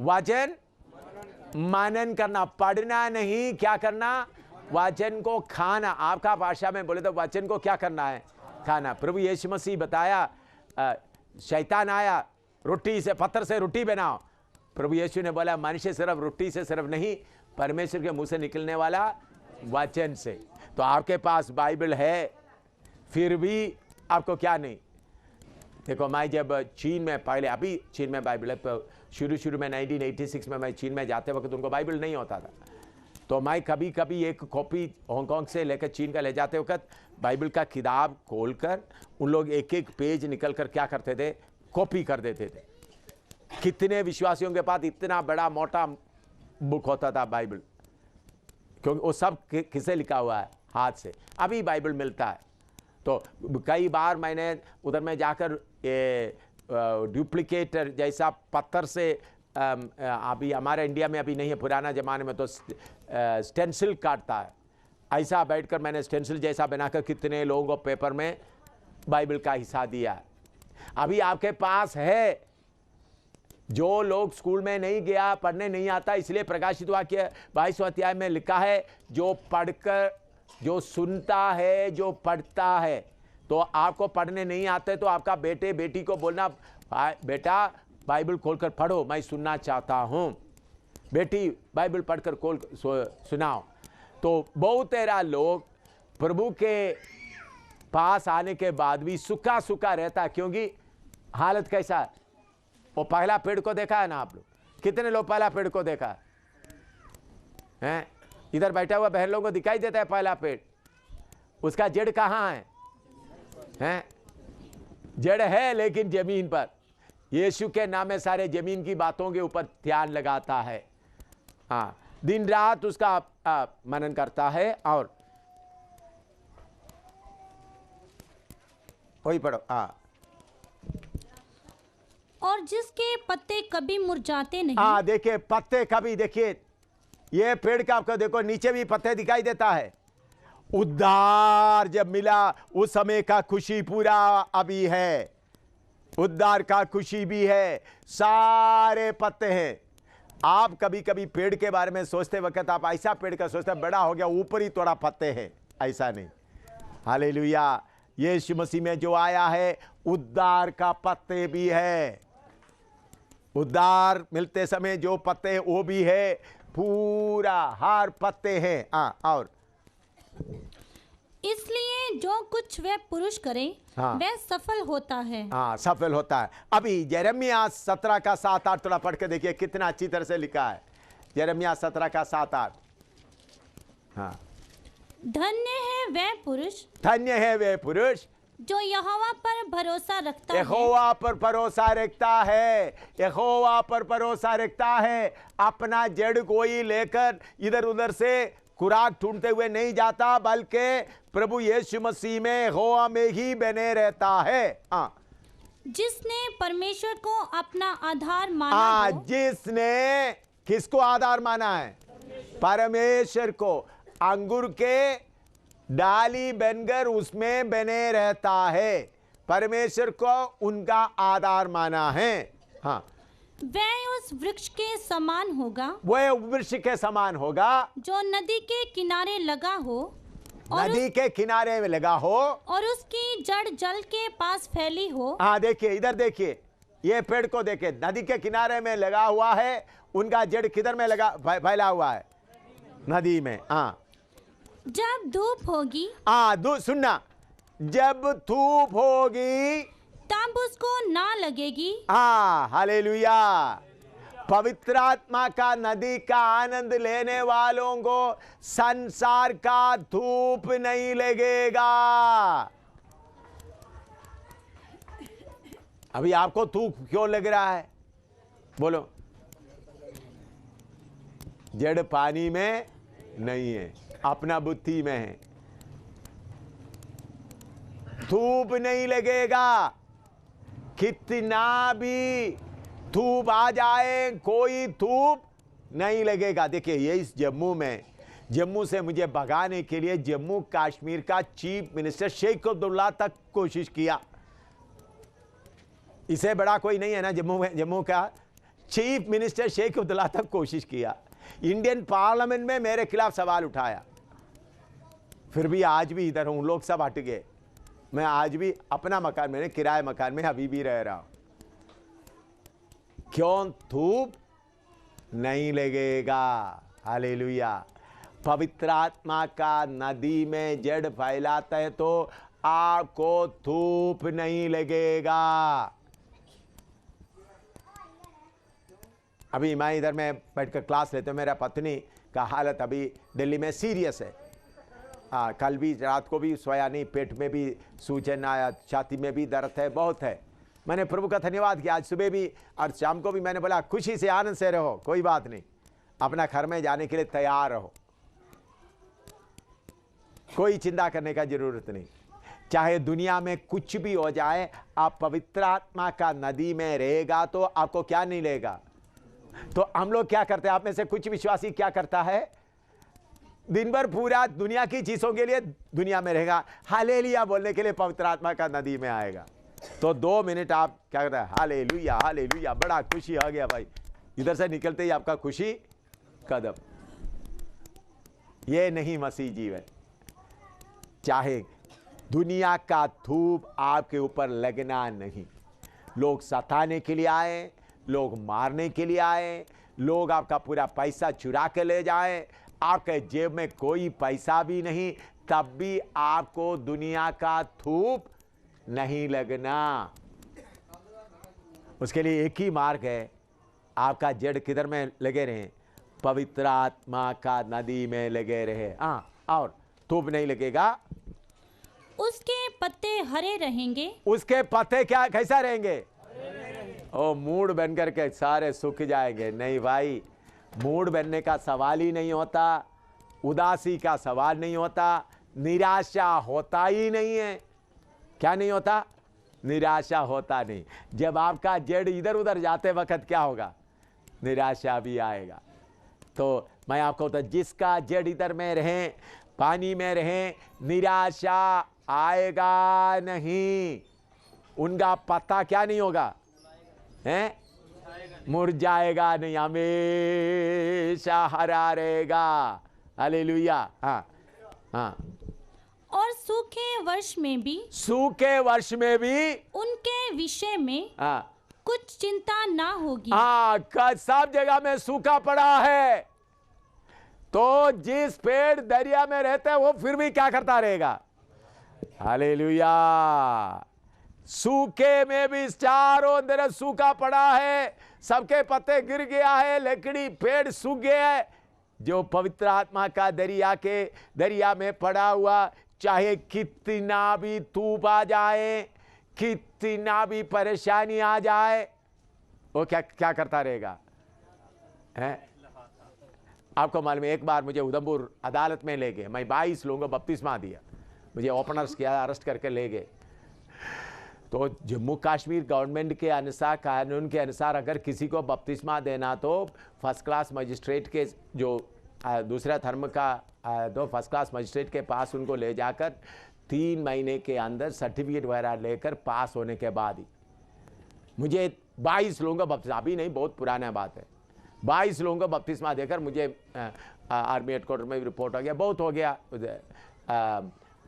वचन मनन करना, पढ़ना नहीं, क्या करना, वचन को खाना। आपका भाषा में बोले तो वचन को क्या करना है, खाना। प्रभु यीशु मसीह बताया, शैतान आया, रोटी से, पत्थर से रोटी बनाओ। प्रभु यीशु ने बोला मनुष्य सिर्फ रोटी से सिर्फ नहीं, परमेश्वर के मुंह से निकलने वाला वचन से। तो आपके पास बाइबल है, फिर भी आपको क्या नहीं। देखो मैं जब चीन में, पहले अभी चीन में बाइबल है, शुरू में 1986 में मैं चीन में जाते वक्त उनको बाइबल नहीं होता था, तो मैं कभी कभी एक कॉपी हांगकांग से लेकर चीन का ले जाते वक्त बाइबल का किताब खोलकर उन लोग एक एक पेज निकल कर क्या करते थे, कॉपी कर देते थे। कितने विश्वासियों के पास इतना बड़ा मोटा बुक होता था बाइबल, क्योंकि वो सब किससे लिखा हुआ है, हाथ से। अभी बाइबल मिलता है। तो कई बार मैंने उधर में जाकर डुप्लीकेटर जैसा पत्थर से, अभी हमारे इंडिया में अभी नहीं है, पुराना ज़माने में तो स्टेंसिल काटता है, ऐसा बैठकर मैंने स्टेंसिल जैसा बनाकर कितने लोगों को पेपर में बाइबल का हिस्सा दिया। अभी आपके पास है। जो लोग स्कूल में नहीं गया, पढ़ने नहीं आता, इसलिए प्रकाशित वाक्य 22वां अध्याय में लिखा है, जो पढ़कर, जो सुनता है, जो पढ़ता है। तो आपको पढ़ने नहीं आते तो आपका बेटे बेटी को बोलना, बेटा बाइबल खोलकर पढ़ो, मैं सुनना चाहता हूँ। बेटी बाइबल पढ़कर खोल सुनाओ। तो बहुत तेरा लोग प्रभु के पास आने के बाद भी सूखा सूखा रहता, क्योंकि हालत कैसा है। वो पहला पेड़ को देखा है ना आप लोग, कितने लोग पहला पेड़ को देखा है? इधर बैठा हुआ बहन लोगों को दिखाई देता है पहला पेड़, उसका जड़ कहाँ है? हैं? जड़ है लेकिन जमीन पर। यीशु के नाम में सारे जमीन की बातों के ऊपर ध्यान लगाता है। हाँ, दिन रात उसका मनन करता है। और वही पढ़ो। हाँ, और जिसके पत्ते कभी मुरझाते नहीं। हाँ देखिए, पत्ते कभी, देखिए ये पेड़ का आपको देखो नीचे भी पत्ते दिखाई देता है। उद्धार जब मिला उस समय का खुशी पूरा अभी है, उद्धार का खुशी भी है, सारे पत्ते हैं। आप कभी कभी पेड़ के बारे में सोचते वक्त आप ऐसा पेड़ का सोचते बड़ा हो गया, ऊपर ही थोड़ा पत्ते हैं, ऐसा नहीं। हालेलुया। यीशु मसीह में जो आया है उद्धार का पत्ते भी है। उद्धार मिलते समय जो पत्ते वो भी है, पूरा हार पत्ते हैं। और इसलिए जो कुछ वह पुरुष करे, हाँ, वह सफल होता है। हाँ, सफल होता है। अभी यिर्मयाह 17 का 7-8 थोड़ा पढ़ के देखिए, कितना अच्छी तरह से लिखा है। यिर्मयाह 17 का 7-8। हाँ, धन्य है वह पुरुष, धन्य है वे पुरुष जो यहोवा पर भरोसा रखता है। यहोवा पर भरोसा रखता है, यहोवा पर भरोसा रखता है। अपना जड़ कोई लेकर इधर उधर से खुराक ढूंढते हुए नहीं जाता, बल्कि प्रभु यीशु मसीह में, यहोवा में ही बने रहता है। हाँ, जिसने परमेश्वर को अपना आधार माना हो। जिसने किसको आधार माना है? परमेश्वर को। अंगूर के डाली बनकर उसमें बने रहता है, परमेश्वर को उनका आधार माना है। हाँ, वह उस वृक्ष के समान होगा, वह वृक्ष के समान होगा जो नदी के किनारे लगा हो, नदी के किनारे में लगा हो, और उसकी जड़ जल के पास फैली हो। हाँ देखिए, इधर देखिए, ये पेड़ को देखिए, नदी के किनारे में लगा हुआ है, उनका जड़ किधर में लगा, फैला हुआ है? नदी में। हाँ, जब धूप होगी, सुनना, जब धूप होगी तब उसको ना लगेगी। हाँ, हालेलुया। पवित्र आत्मा का नदी का आनंद लेने वालों को संसार का धूप नहीं लगेगा। अभी आपको धूप क्यों लग रहा है? बोलो। जड़ पानी में नहीं है, अपना बुद्धि में है। धूप नहीं लगेगा, कितना भी धूप आ जाए कोई धूप नहीं लगेगा। देखिए ये इस जम्मू से मुझे भगाने के लिए जम्मू कश्मीर का चीफ मिनिस्टर शेख अब्दुल्ला तक कोशिश किया। इसे बड़ा कोई नहीं है ना, जम्मू का चीफ मिनिस्टर शेख अब्दुल्ला तक कोशिश किया। इंडियन पार्लियामेंट में मेरे खिलाफ सवाल उठाया, फिर भी आज भी इधर हूं। लोग सब हट गए, मैं आज भी अपना मकान, मैंने किराए मकान में अभी भी रह रहा हूं। क्यों? धूप नहीं लगेगा। हालेलुया। पवित्र आत्मा का नदी में जड़ फैलाता है तो आपको धूप नहीं लगेगा। अभी मैं इधर में बैठकर क्लास लेते हूँ, मेरा पत्नी का हालत अभी दिल्ली में सीरियस है। कल भी रात को भी सोया नहीं, पेट में भी सूजन आया, छाती में भी दर्द है, बहुत है। मैंने प्रभु का धन्यवाद किया, आज सुबह भी और शाम को भी मैंने बोला खुशी से आनंद से रहो, कोई बात नहीं, अपना घर में जाने के लिए तैयार रहो, कोई चिंता करने का जरूरत नहीं। चाहे दुनिया में कुछ भी हो जाए, आप पवित्र आत्मा का नदी में रहेगा तो आपको क्या नहीं लेगा। तो हम लोग क्या करते हैं, आप में से कुछ विश्वासी क्या करता है, दिन भर पूरा दुनिया की चीजों के लिए दुनिया में रहेगा, हालेलुया बोलने के लिए पवित्र आत्मा का नदी में आएगा तो 2 मिनट आप क्या करते हैं, हालेलुया हालेलुया, बड़ा खुशी आ गया भाई, इधर से निकलते ही आपका खुशी कदम। ये नहीं मसीह जीवन। चाहे दुनिया का धूप आपके ऊपर लगना नहीं। लोग सताने के लिए आए, लोग मारने के लिए आए, लोग आपका पूरा पैसा चुरा के ले जाए, आपके जेब में कोई पैसा भी नहीं, तब भी आपको दुनिया का धूप नहीं लगना। उसके लिए एक ही मार्ग है, आपका जड़ किधर में लगे रहे, पवित्र आत्मा का नदी में लगे रहे। और धूप नहीं लगेगा, उसके पत्ते हरे रहेंगे। उसके पत्ते क्या कैसा रहेंगे? ओ मूड बन करके सारे सूख जाएंगे। नहीं भाई, मूड बनने का सवाल ही नहीं होता, उदासी का सवाल नहीं होता, निराशा होता ही नहीं है। क्या नहीं होता? निराशा होता नहीं। जब आपका जड़ इधर उधर जाते वक्त क्या होगा? निराशा भी आएगा। तो मैं आपको तो जिसका जड़ इधर में रहे, पानी में रहे, निराशा आएगा नहीं। उनका पत्ता क्या नहीं होगा, हैं? मुरझाएगा नहीं, हमेशा हरा रहेगा। हालेलुया। हाँ। और सूखे वर्ष में भी उनके विषय में कुछ चिंता ना होगी। सब जगह में सूखा पड़ा है, तो जिस पेड़ दरिया में रहता है वो फिर भी क्या करता रहेगा? हालेलुया। सूखे में भी चारों तरफ सूखा पड़ा है, सबके पत्ते गिर गया है, लकड़ी पेड़ सूख गया है। जो पवित्र आत्मा का दरिया में पड़ा हुआ, चाहे कितना भी तूफान आ जाए, कितना भी परेशानी आ जाए, वो क्या करता रहेगा? हैं? आपको मालूम है, एक बार मुझे उधमपुर अदालत में ले गए, मैं 22 लोगों को बपतिस्मा दिया, मुझे ओपनर्स किया, अरेस्ट करके ले गए। तो जम्मू कश्मीर गवर्नमेंट के अनुसार, कानून के अनुसार, अगर किसी को बपतिस्मा देना तो फर्स्ट क्लास मजिस्ट्रेट के जो दूसरा धर्म का दो फर्स्ट क्लास मजिस्ट्रेट के पास उनको ले जाकर 3 महीने के अंदर सर्टिफिकेट वगैरह लेकर पास होने के बाद ही मुझे 22 लोगों का बपतिस्मा, अभी नहीं, बहुत पुराना बात है, 22 लोगों को बपतिस्मा देकर मुझे आर्मी हेडक्वार्टर में रिपोर्ट हो गया, बहुत हो गया।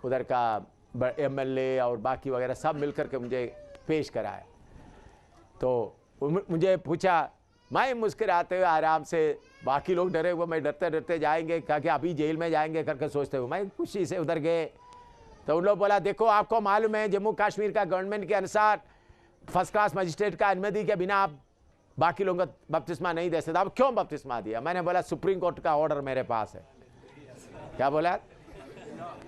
उधर का MLA और बाकी वगैरह सब मिलकर के मुझे पेश कराया। तो मुझे पूछा, मैं मुस्कुराते हुए आराम से, बाकी लोग डरे हुए, मैं डरते डरते जाएंगे क्या अभी जेल में जाएंगे करके सोचते हुए मैं खुशी से उधर गए। तो उन लोग बोला, देखो आपको मालूम है जम्मू कश्मीर का गवर्नमेंट के अनुसार फर्स्ट क्लास मजिस्ट्रेट का अनुमति के बिना आप बाकी लोगों को बपतिस्मा नहीं दे सकता, अब क्यों बपतिस्मा दिया? मैंने बोला सुप्रीम कोर्ट का ऑर्डर मेरे पास है। क्या बोला?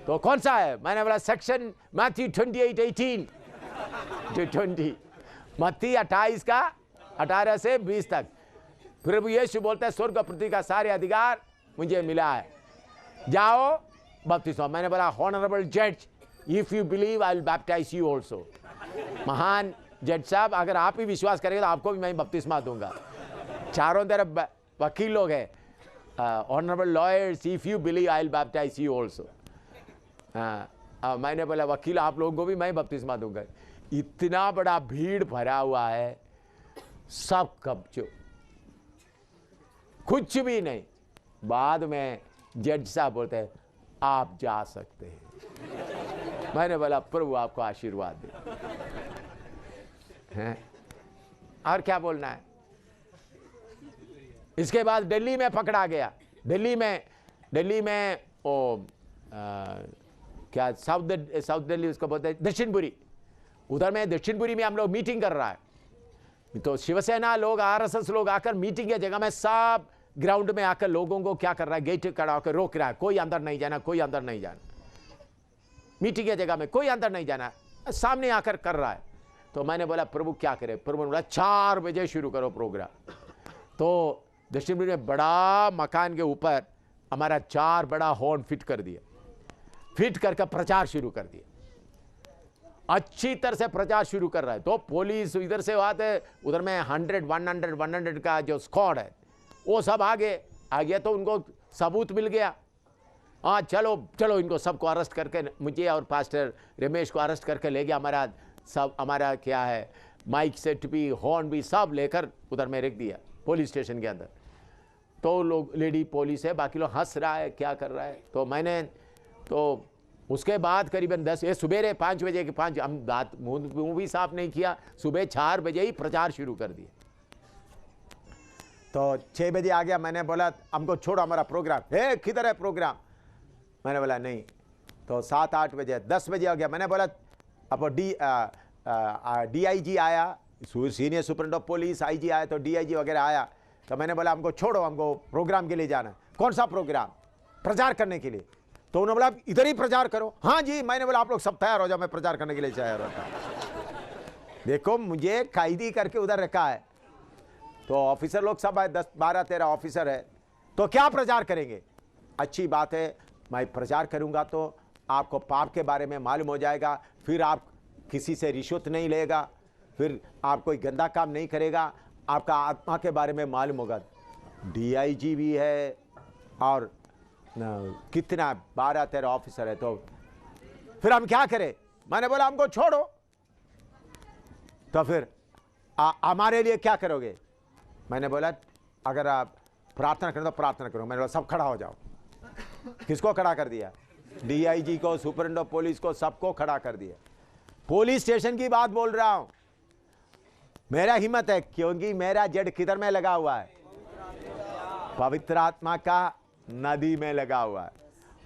तो कौन सा है? मैंने बोला सेक्शन मैथ्यू 28:18-20, मत्ती 28 का 18 से 20 तक। प्रभु यीशु बोलता है स्वर्ग पृथ्वी का सारे अधिकार मुझे मिला है, जाओ बपतिस्मा। मैंने बोला ऑनरेबल जज, if you believe I will baptise you also. महान जज साहब, अगर आप ही विश्वास करेंगे तो आपको भी मैं बपतिस्मा दूंगा। चारों तरफ वकील लोग हैं, honourable lawyers, if you believe I will baptise you also. मैंने बोला वकील आप लोगों को भी मैं बपतिस्मा दूंगा। इतना बड़ा भीड़ भरा हुआ है, सब कब्जो, कुछ भी नहीं। बाद में जज साहब बोलते हैं आप जा सकते हैं। मैंने बोला प्रभु आपको आशीर्वाद दे। हैं? और क्या बोलना है? इसके बाद दिल्ली में पकड़ा गया। दिल्ली में ओ क्या साउथ दिल्ली उसको बोलते हैं दक्षिणपुरी। उधर में दक्षिणपुरी में हम लोग मीटिंग कर रहा है, तो शिवसेना लोग, आरएसएस लोग आकर मीटिंग की जगह में सब ग्राउंड में आकर लोगों को क्या कर रहा है, गेट खड़ा होकर रोक रहा है, कोई अंदर नहीं जाना, कोई अंदर नहीं जाना। मीटिंग की जगह में कोई अंदर नहीं जाना, सामने आकर कर रहा है। तो मैंने बोला प्रभु क्या करे? प्रभु ने बोला 4 बजे शुरू करो प्रोग्राम। तो दक्षिणपुरी में बड़ा मकान के ऊपर हमारा 4 बड़ा हॉर्न फिट कर दिया, फिट करके प्रचार शुरू कर दिया। अच्छी तरह से प्रचार शुरू कर रहा है। तो पुलिस इधर से आते, उधर में 100 का जो स्क्वाड है वो सब आ गया। तो उनको सबूत मिल गया। हाँ चलो इनको सबको अरेस्ट करके, मुझे और पास्टर रमेश को अरेस्ट करके ले गया। हमारा क्या है, माइक सेट भी, हॉर्न भी सब लेकर उधर में रख दिया पुलिस स्टेशन के अंदर। तो लोग, लेडी पुलिस है, बाकी लोग हंस रहा है, क्या कर रहा है। तो उसके बाद करीबन 10 सुबह 5 बजे के 5, हम दांत मुंह भी साफ नहीं किया, सुबह 4 बजे ही प्रचार शुरू कर दिया। तो 6 बजे आ गया। मैंने बोला हमको छोड़ो, हमारा प्रोग्राम है, किधर है प्रोग्राम? मैंने बोला नहीं। तो 7-8 बजे, 10 बजे आ गया। मैंने बोला अब DIG आया, senior superintendent of police, IG आया, तो DIG वगैरह आया। तो मैंने बोला हमको छोड़ो, हमको प्रोग्राम के लिए जाना है। कौन सा प्रोग्राम? प्रचार करने के लिए। तो उन्होंने बोला इधर ही प्रचार करो। हाँ जी। मैंने बोला आप लोग सब तैयार हो जाओ, मैं प्रचार करने के लिए तैयार होता हूं। देखो मुझे कैदी करके उधर रखा है। तो ऑफिसर लोग सब आए, 10-12-13 ऑफिसर है। तो क्या प्रचार करेंगे? अच्छी बात है, मैं प्रचार करूंगा तो आपको पाप के बारे में मालूम हो जाएगा, फिर आप किसी से रिश्वत नहीं लेगा, फिर आप कोई गंदा काम नहीं करेगा, आपका आत्मा के बारे में मालूम होगा। DIG भी है और कितना 12-13 ऑफिसर है। तो फिर हम क्या करें? मैंने बोला हमको छोड़ो। तो फिर हमारे लिए क्या करोगे? मैंने बोला अगर आप प्रार्थना करें तो प्रार्थना करो। मैंने बोला सब खड़ा हो जाओ। किसको खड़ा कर दिया? DIG को, सुपरिटेंडेंट ऑफ पुलिस को, सबको खड़ा कर दिया। पुलिस स्टेशन की बात बोल रहा हूं। मेरा हिम्मत है क्योंकि मेरा जड़ किधर में लगा हुआ है? पवित्र आत्मा का नदी में लगा हुआ है।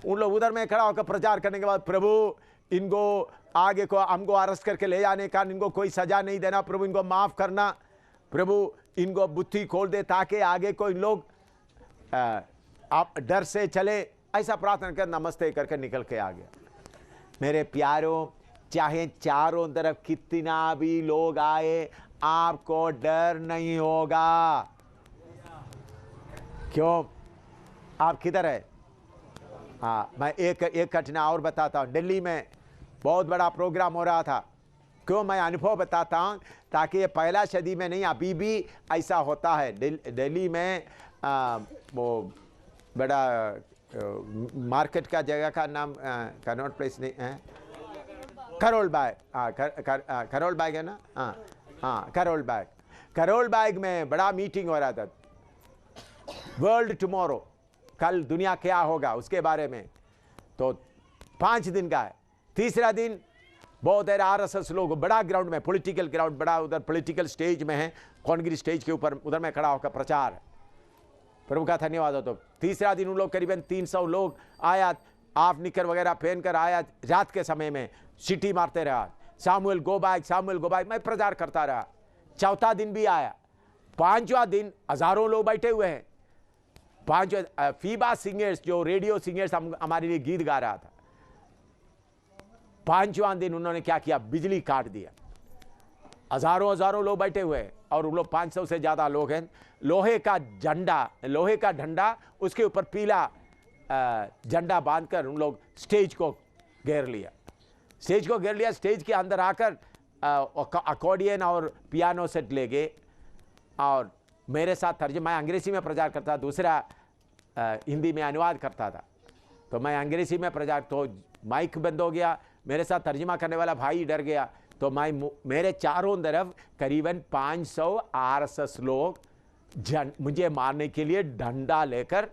उन लोग उधर में खड़ा होकर प्रचार करने के बाद, प्रभु इनको आगे को हमको अरेस्ट करके ले जाने का, इनको कोई सजा नहीं देना, प्रभु इनको माफ करना, प्रभु इनको बुद्धि खोल दे ताकि आगे को इन लोग आप डर से चले। ऐसा प्रार्थना कर नमस्ते करके निकल के आ गया। मेरे प्यारों, चाहे चारों तरफ कितना भी लोग आए, आपको डर नहीं होगा। क्यों? आप किधर है? हाँ, मैं एक घटना और बताता हूँ। दिल्ली में बहुत बड़ा प्रोग्राम हो रहा था। क्यों मैं अनुभव बताता हूँ? ताकि ये पहला सदी में नहीं, अभी भी ऐसा होता है। दिल्ली में वो बड़ा मार्केट का जगह का नाम कनॉट प्लेस नहीं है, करोल बाग। करोल बाग है ना? हाँ करोल बाग। करोल बाग में बड़ा मीटिंग हो रहा था, वर्ल्ड टुमारो, कल दुनिया क्या होगा उसके बारे में। तो 5 दिन का है। तीसरा दिन बहुत देर RSS लोग बड़ा ग्राउंड में, पॉलिटिकल ग्राउंड बड़ा, उधर पॉलिटिकल स्टेज में है, कॉन्ग्रेस स्टेज के ऊपर, उधर में खड़ा होकर प्रचार है। प्रभु का धन्यवाद हो। तो तीसरा दिन उन लोग करीबन 300 लोग आया, आप निकर वगैरह पहनकर आया, रात के समय में सीटी मारते रहा, Samuel go back, Samuel go back, मैं प्रचार करता रहा। चौथा दिन भी आया, पांचवा दिन हजारों लोग बैठे हुए हैं। पांचवा फीबा सिंगर्स, जो रेडियो सिंगर्स हमारे लिए गीत गा रहा था, पांचवा दिन उन्होंने क्या किया, बिजली काट दिया। हजारों लोग बैठे हुए हैं और उन लोग 500 से ज्यादा लोग हैं। लोहे का डंडा, उसके ऊपर पीला झंडा बांधकर उन लोग स्टेज को घेर लिया। स्टेज के अंदर आकर अकॉर्डियन और पियानो सेट ले गए और मेरे साथ तर्जुमा, मैं अंग्रेजी में प्रचार करता, दूसरा हिंदी में अनुवाद करता था। तो मैं अंग्रेजी में प्रचार, तो माइक बंद हो गया, मेरे साथ तर्जुमा करने वाला भाई डर गया। तो मेरे चारों तरफ करीबन 500 आरएसएस लोग मुझे मारने के लिए डंडा लेकर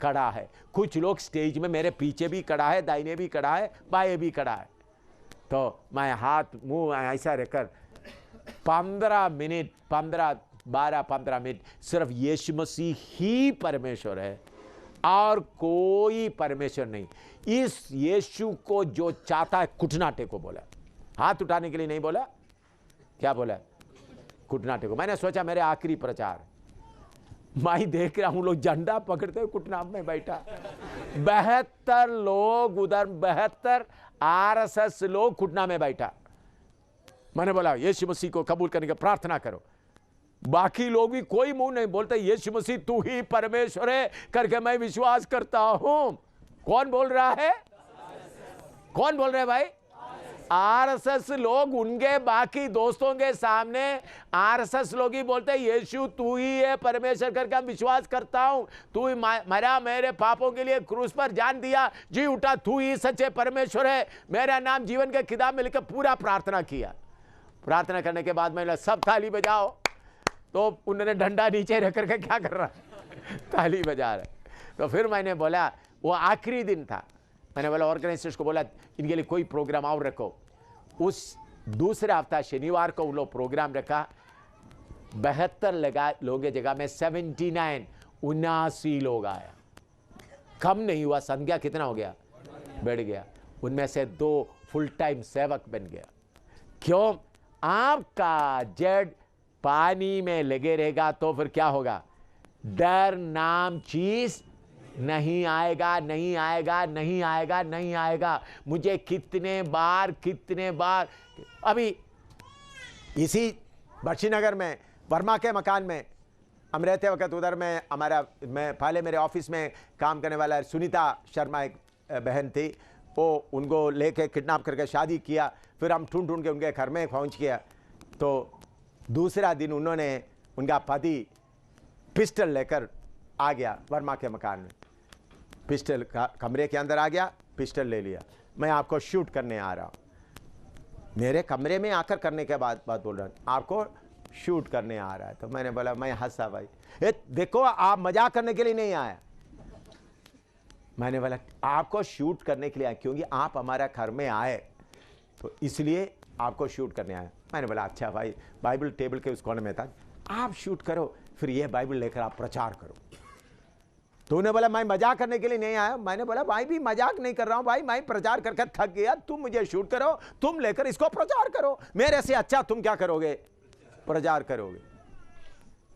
खड़ा है। कुछ लोग स्टेज में मेरे पीछे भी खड़ा है, दाहिने भी खड़ा है, बाएं भी खड़ा है। तो मैं हाथ मुंह ऐसा रखकर 15 मिनट सिर्फ यीशु मसीह ही परमेश्वर है और कोई परमेश्वर नहीं। इस यीशु को जो चाहता है, घुटना टेको बोला, हाथ उठाने के लिए नहीं बोला। क्या बोला? घुटना टेको। मैंने सोचा मेरे आखिरी प्रचार, मैं देख रहा हूं लोग झंडा पकड़ते हुए घुटना में बैठा, 72 लोग उधर, 72 आरएसएस लोग घुटना में बैठा। मैंने बोला यीशु मसीह को कबूल करने का प्रार्थना करो। बाकी लोग भी कोई मुंह नहीं बोलते, यीशु मसीह तू ही परमेश्वर है करके मैं विश्वास करता हूं। कौन बोल रहा है? कौन बोल रहे हैं भाई? आरएसएस लोग। उनके बाकी दोस्तों के सामने आरएसएस लोग ही बोलते हैं यीशु तू ही है परमेश्वर करके मैं विश्वास करता हूं, तू ही मरा, मेरे पापों के लिए क्रूस पर जान दिया, जी उठा, तू ही सच्चे परमेश्वर है, मेरा नाम जीवन के किताब में लिखकर पूरा प्रार्थना किया। प्रार्थना करने के बाद मैंने सब ताली बजाओ, तो उन्होंने डंडा नीचे रख करके क्या कर रहा, ताली बजा रहे। तो फिर मैंने बोला, वो आखिरी दिन था, मैंने बोला ऑर्गेनाइजर्स को बोला इनके लिए कोई प्रोग्राम और रखो। उस दूसरे हफ्ता शनिवार को वो लोग प्रोग्राम रखा। 72 लोगों की जगह में 79 लोग आया। कम नहीं हुआ, संख्या कितना हो गया, बढ़ गया। उनमें से 2 फुल टाइम सेवक बन गया। क्यों? आपका जड़ पानी में लगे रहेगा तो फिर क्या होगा? डर नाम चीज नहीं आएगा, नहीं आएगा, नहीं आएगा, नहीं आएगा। मुझे कितने बार अभी इसी बख्शीनगर में वर्मा के मकान में हम रहते वक्त, उधर में मैं पहले मेरे ऑफिस में काम करने वाला सुनीता शर्मा एक बहन थी, वो उनको लेके किडनैप करके शादी किया। फिर हम ढूंढ के उनके घर में पहुंच गया। तो दूसरा दिन उनका पति पिस्टल लेकर आ गया वर्मा के मकान में, पिस्टल कमरे के अंदर आ गया, पिस्टल ले लिया, मैं आपको शूट करने आ रहा हूं। मेरे कमरे में आकर करने के बाद बात बोल रहा हूं, आपको शूट करने आ रहा है। तो मैंने बोला, मैं हंसा, भाई देखो आप मजाक करने के लिए नहीं आया। मैंने बोला आपको शूट करने के लिए आया, क्योंकि आप हमारा घर में आए तो इसलिए आपको शूट करने आया। मैंने बोला अच्छा भाई, बाइबल टेबल के उस कोने में था, आप शूट करो, फिर ये बाइबल लेकर आप प्रचार करो। तो उन्हें बोला मैं मजाक करने के लिए नहीं आया। मैंने बोला भाई भी मजाक नहीं कर रहा हूं भाई, मैं प्रचार करके थक गया, तुम मुझे शूट करो, तुम लेकर इसको प्रचार करो, मेरे से अच्छा तुम क्या करोगे, प्रचार करोगे।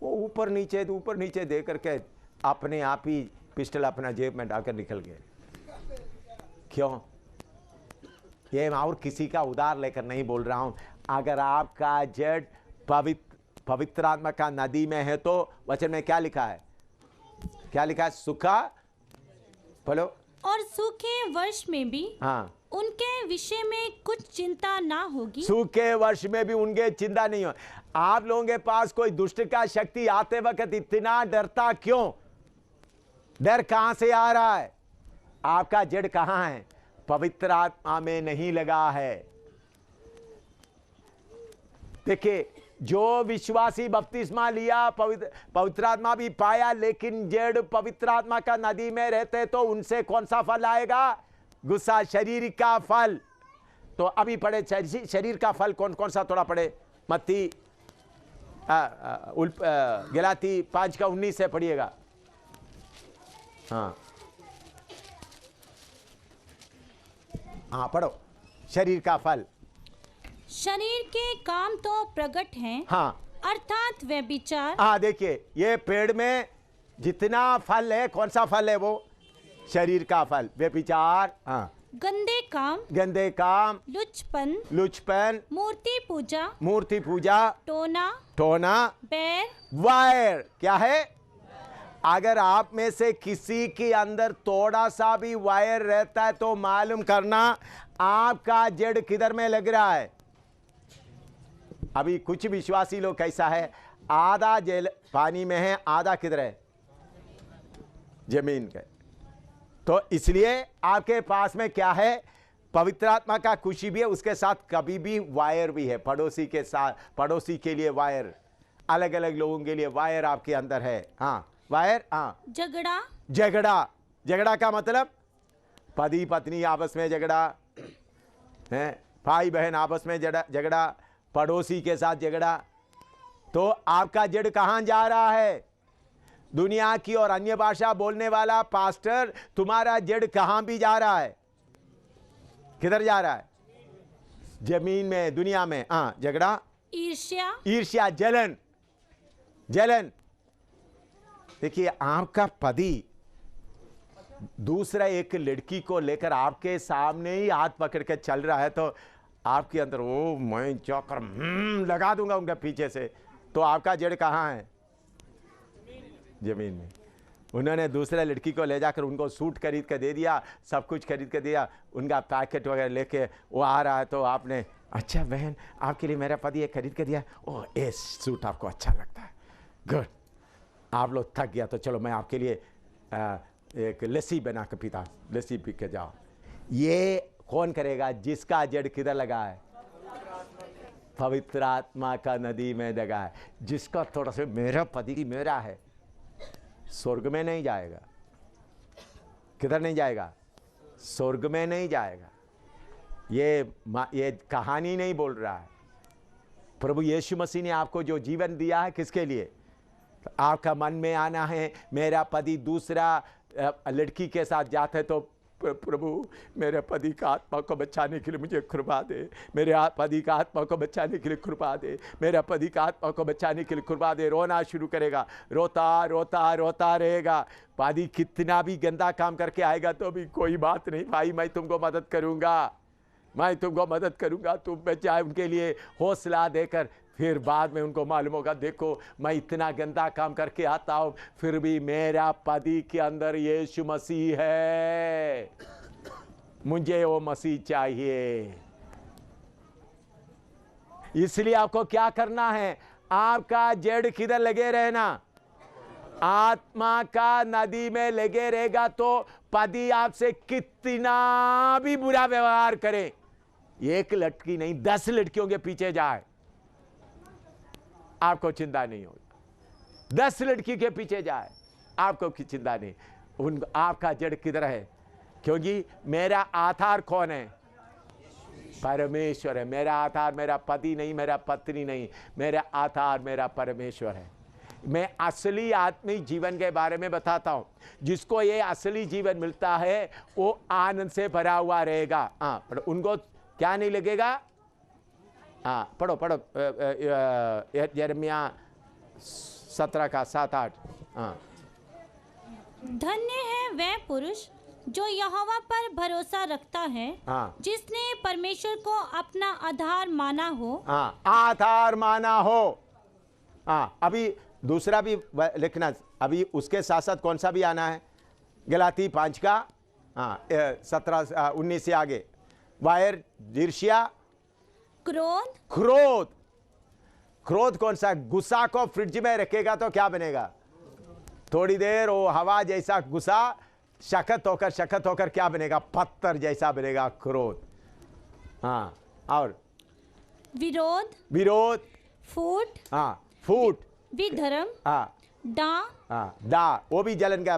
वो ऊपर नीचे दे करके अपने आप ही पिस्टल अपना जेब में डालकर निकल गए। क्यों? ये मैं और किसी का उधार लेकर नहीं बोल रहा हूं। अगर आपका जड़ पवित्र आत्मा का नदी में है तो वचन में क्या लिखा है? क्या लिखा है? सूखा बोलो। और सूखे वर्ष में भी हाँ, उनके विषय में कुछ चिंता ना होगी। सूखे वर्ष में भी उनके चिंता नहीं हो। आप लोगों के पास कोई दुष्ट का शक्ति आते वक्त इतना डरता क्यों? डर कहां से आ रहा है? आपका जड़ कहां है? पवित्र आत्मा में नहीं लगा है। देखिए, जो विश्वासी बपतिस्मा लिया, पवित्र आत्मा भी पाया, लेकिन जड़ पवित्र आत्मा का नदी में रहते तो उनसे कौन सा फल आएगा? गुस्सा, शरीर का फल। तो अभी पढ़े शरीर का फल कौन कौन सा, थोड़ा पढ़े। मत्ती गलाती 5:19 से पढ़िएगा। हाँ पढ़ो। शरीर का फल। शरीर के काम तो प्रकट हैं। हाँ, अर्थात व्यभिचार, हाँ देखिए, ये पेड़ में जितना फल है, कौन सा फल है वो? शरीर का फल, व्यभिचार, हाँ, गंदे काम, गंदे काम, लुचपन, मूर्ति मूर्ति पूजा, टोना, बैर, वायर। क्या है? अगर आप में से किसी के अंदर थोड़ा सा भी वायर रहता है तो मालूम करना आपका जड़ किधर में लग रहा है। अभी कुछ विश्वासी लोग कैसा है, आधा जल पानी में है, आधा किधर है? जमीन के। तो इसलिए आपके पास में क्या है? पवित्र आत्मा का खुशी भी है, उसके साथ कभी भी वायर भी है। पड़ोसी के साथ, पड़ोसी के लिए वायर, अलग अलग लोगों के लिए वायर आपके अंदर है। हाँ, वायर, हाँ। झगड़ा का मतलब पति पत्नी आपस में झगड़ा है, भाई बहन आपस में झगड़ा, पड़ोसी के साथ झगड़ा। तो आपका जड़ कहां जा रहा है? दुनिया की और अन्य भाषा बोलने वाला पास्टर, तुम्हारा जड़ कहां भी जा रहा है? किधर जा रहा है? जमीन में, दुनिया में। हाँ, झगड़ा, ईर्ष्या, जलन। देखिए, आपका पति दूसरा एक लड़की को लेकर आपके सामने ही हाथ पकड़ के चल रहा है तो आपके अंदर ओ मैं जाकर लगा दूंगा उनके पीछे से। तो आपका जड़ कहाँ है? जमीन में। उन्होंने दूसरे लड़की को ले जाकर उनको सूट खरीद कर दे दिया, सब कुछ खरीद कर दिया, उनका पैकेट वगैरह लेके वो आ रहा है तो आपने, अच्छा बहन आपके लिए मेरा पति ये खरीद कर दिया, ओह ये सूट आपको अच्छा लगता है, गुड। आप लोग थक गया तो चलो मैं आपके लिए एक लस्सी बना कर पीता, लस्सी पी के जाओ। ये कौन करेगा? जिसका जड़ किधर लगा है? पवित्र आत्मा का नदी में लगा है। जिसका थोड़ा सा मेरा पति मेरा है, स्वर्ग में नहीं जाएगा। किधर नहीं जाएगा? स्वर्ग में नहीं जाएगा। ये कहानी नहीं बोल रहा है। प्रभु यीशु मसीह ने आपको जो जीवन दिया है किसके लिए? आपका मन में आना है मेरा पति दूसरा लड़की के साथ जाता है तो प्रभु मेरे पति का आत्मा को बचाने के लिए मुझे कृपा दे, मेरे पति का आत्मा को बचाने के लिए कृपा दे, मेरा पति का आत्मा को बचाने के लिए कृपा दे। रोना शुरू करेगा, रोता रहेगा। पति कितना भी गंदा काम करके आएगा तो भी कोई बात नहीं भाई, मैं तुमको मदद करूंगा, तुम बचाए, उनके लिए हौसला देकर। फिर बाद में उनको मालूम होगा, देखो मैं इतना गंदा काम करके आता हूं फिर भी मेरा पति के अंदर यीशु मसीह है, मुझे वो मसीह चाहिए। इसलिए आपको क्या करना है? आपका जड़ किधर लगे रहना? आत्मा का नदी में लगे रहेगा तो पति आपसे कितना भी बुरा व्यवहार करे, एक लड़की नहीं 10 लड़कियों के पीछे जाए, आपको चिंता नहीं होगी। 10 लड़की के पीछे जाए, आपको की चिंता नहीं। आपका जड़ किधर है? क्योंकि मेरा आधार कौन है? परमेश्वर है। मेरा आधार मेरा पति नहीं, मेरा पत्नी नहीं, मेरा आधार मेरा परमेश्वर है। मैं असली आत्मिक जीवन के बारे में बताता हूं। जिसको ये असली जीवन मिलता है वो आनंद से भरा हुआ रहेगा। हाँ, उनको क्या नहीं लगेगा? हाँ, पढ़ो यिर्मयाह 17:7-8। हाँ, धन्य है वह पुरुष जो यहोवा पर भरोसा रखता है, हाँ, जिसने परमेश्वर को अपना आधार माना हो। हाँ, आधार माना हो। हाँ, अभी दूसरा भी लिखना, अभी उसके साथ साथ कौन सा भी आना है? गलाती 5 का 17-19 से आगे। वायर, ईर्ष्या, क्रोध कौन सा? गुस्सा को फ्रिज में रखेगा तो क्या बनेगा? थोड़ी देर वो हवा जैसा गुस्सा शखत होकर क्या बनेगा? पत्थर जैसा बनेगा क्रोध। हाँ, और विरोध, फूट, हाँ, विधर्म, हाँ, डा वो भी जलन का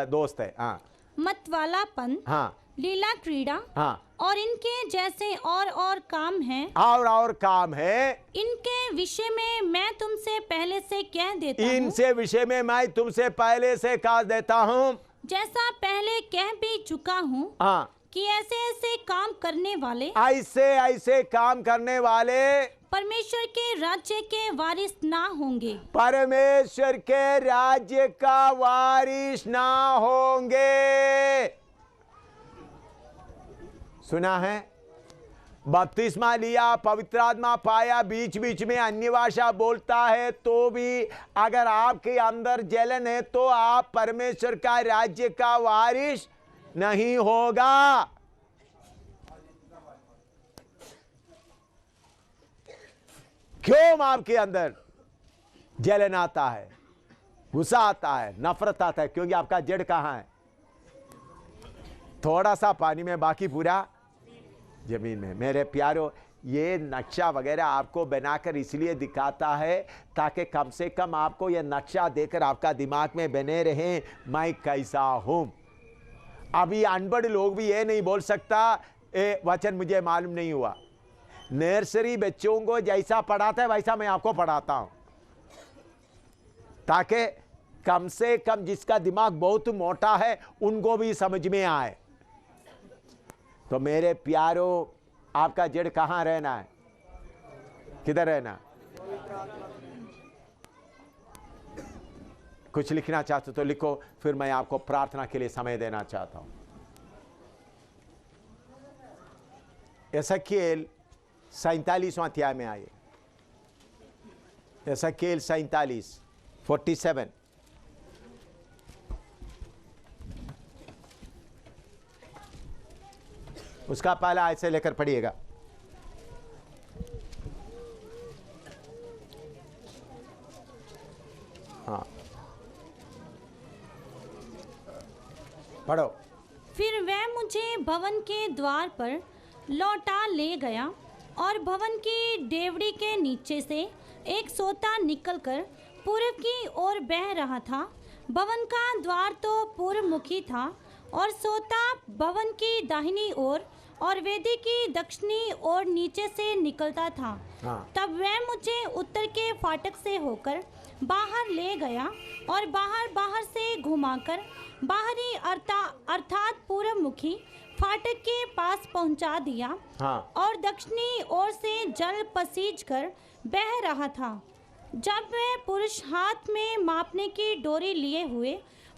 दोस्त है। हाँ, मतवालापन, हाँ, लीला क्रीड़ा, हाँ, और इनके जैसे और काम हैं। और काम है। इनके विषय में मैं तुमसे पहले से कह देता हूँ। इनसे विषय में मैं तुमसे पहले से कह देता हूँ, जैसा पहले कह भी चुका हूँ। हाँ, कि ऐसे काम करने वाले, ऐसे काम करने वाले परमेश्वर के राज्य के वारिस ना होंगे। परमेश्वर के राज्य का वारिस ना होंगे। सुना है? बपतिस्मा लिया, पवित्र आत्मा पाया, बीच बीच में अन्य भाषा बोलता है, तो भी अगर आपके अंदर जलन है तो आप परमेश्वर का राज्य का वारिस नहीं होगा। क्यों आपके अंदर जलन आता है, गुस्सा आता है, नफरत आता है? क्योंकि आपका जड़ कहां है? थोड़ा सा पानी में, बाकी पूरा जमीन में। मेरे प्यारों, ये नक्शा वगैरह आपको बनाकर इसलिए दिखाता है ताकि कम से कम आपको यह नक्शा देकर आपका दिमाग में बने रहे मैं कैसा हूं। अभी अनपढ़ लोग भी ये नहीं बोल सकता वचन मुझे मालूम नहीं हुआ। नर्सरी बच्चों को जैसा पढ़ाता है वैसा मैं आपको पढ़ाता हूं, ताकि कम से कम जिसका दिमाग बहुत मोटा है उनको भी समझ में आए। तो मेरे प्यारों, आपका जड़ कहां रहना है? किधर रहना? कुछ लिखना चाहते तो लिखो, फिर मैं आपको प्रार्थना के लिए समय देना चाहता हूं। एसकेल 47वां अध्याय में आइए। एसकेल 47 उसका पहला आयत से लेकर पढ़िएगा। हाँ, पढ़ो। फिर वह मुझे भवन के द्वार पर लौटा ले गया और भवन की डेवड़ी के नीचे से एक सोता निकलकर पूर्व की ओर बह रहा था। भवन का द्वार तो पूर्वमुखी था और सोता भवन की दाहिनी ओर और वेदी की दक्षिणी ओर नीचे से निकलता था। हाँ। तब वह मुझे उत्तर के फाटक से होकर बाहर ले गया और बाहर से घुमाकर बाहरी अर्थात पूर्वमुखी फाटक के पास पहुंचा दिया। हाँ। और दक्षिणी ओर से जल पसीज कर बह रहा था। जब वह पुरुष हाथ में मापने की डोरी लिए हुए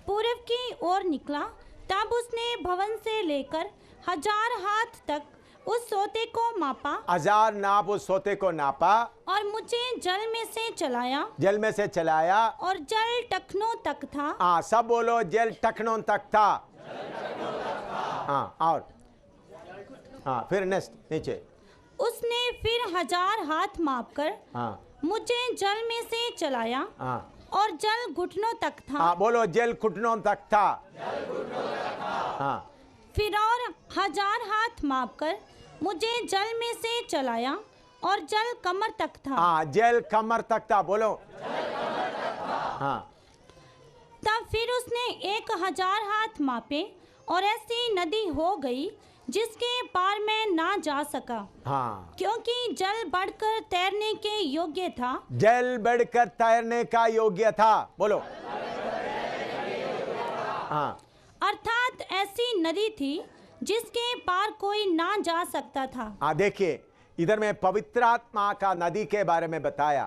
पूर्व की ओर निकला, तब उसने भवन से लेकर 1000 हाथ तक उस सोते को मापा। 1000 नाप उस सोते को नापा और मुझे जल में से चलाया और जल टखनों तक था। हाँ, सब बोलो, जल टखनों तक था। हाँ, और हाँ, फिर नेक्स्ट नीचे। उसने फिर 1000 हाथ मापकर हाँ, मुझे जल में से चलाया। हाँ, और जल घुटनों तक था। हाँ, बोलो, जल घुटनों तक था। हाँ, फिर और 1000 हाथ मापकर मुझे जल में से चलाया और जल कमर तक था। हाँ, जल कमर तक था। बोलो। हाँ, तब फिर उसने 1000 हाथ मापे और ऐसी नदी हो गई जिसके पार मैं ना जा सका। हाँ, क्योंकि जल बढ़कर तैरने के योग्य था। जल बढ़कर तैरने का योग्य था। बोलो। हाँ, अर्थात ऐसी नदी थी जिसके पार कोई ना जा सकता था। हाँ, देखिए, इधर में पवित्र आत्मा का नदी के बारे में बताया।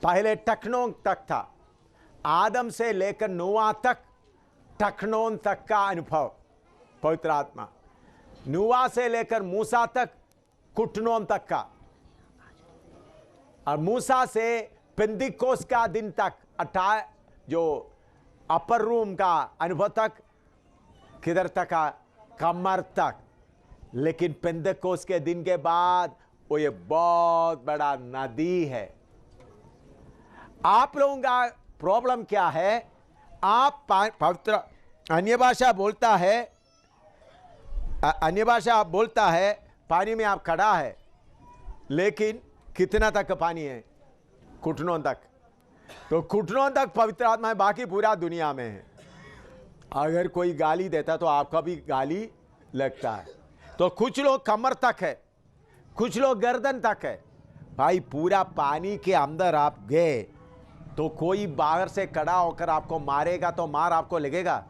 पहले टखनों तक था, आदम से लेकर नूह तक टखनों तक का अनुभव। पवित्र आत्मा नूह से लेकर मूसा तक घुटनों तक का, और मूसा से पेंतिकोस का दिन तक जो अपर रूम का अनुभव तक, किधर तक का? कमर तक। लेकिन पेंतिकोस के दिन के बाद वो ये बहुत बड़ा नदी है। आप लोगों का प्रॉब्लम क्या है? आप पवित्र अन्य भाषा बोलता है, अन्य भाषा बोलता है, पानी में आप खड़ा है, लेकिन कितना तक पानी है? घुटनों तक। तो घुटनों तक पवित्र आत्मा है, बाकी पूरा दुनिया में है। अगर कोई गाली देता तो आपका भी गाली लगता है। तो कुछ लोग कमर तक है, कुछ लोग गर्दन तक है। भाई, पूरा पानी के अंदर आप गए तो कोई बाहर से खड़ा होकर आपको मारेगा तो मार आपको लगेगा?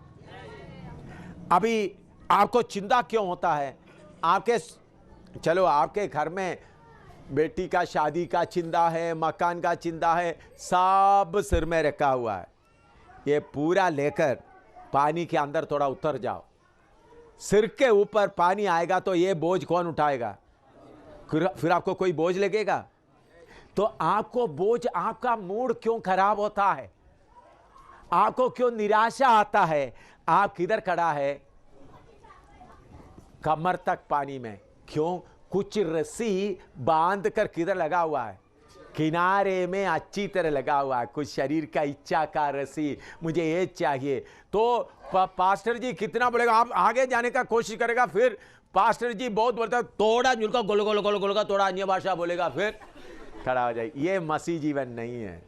अभी आपको चिंता क्यों होता है? आपके घर में बेटी का शादी का चिंता है, मकान का चिंता है, सब सिर में रखा हुआ है। ये पूरा लेकर पानी के अंदर थोड़ा उतर जाओ। सिर के ऊपर पानी आएगा तो ये बोझ कौन उठाएगा? फिर आपको कोई बोझ लगेगा? तो आपको बोझ, आपका मूड क्यों खराब होता है? आपको क्यों निराशा आता है? आप किधर खड़ा है? कमर तक पानी में। क्यों? कुछ रस्सी बांध कर किधर लगा हुआ है? किनारे में अच्छी तरह लगा हुआ है। कुछ शरीर का इच्छा का रस्सी, मुझे ये चाहिए। तो पास्टर जी कितना बोलेगा, आप आगे जाने का कोशिश करेगा, फिर पास्टर जी बहुत बोलता है, थोड़ा झुलका गोल गोल गोल गोल का थोड़ा अन्य भाषा बोलेगा, फिर खड़ा हो जाए। ये मसीह जीवन नहीं है।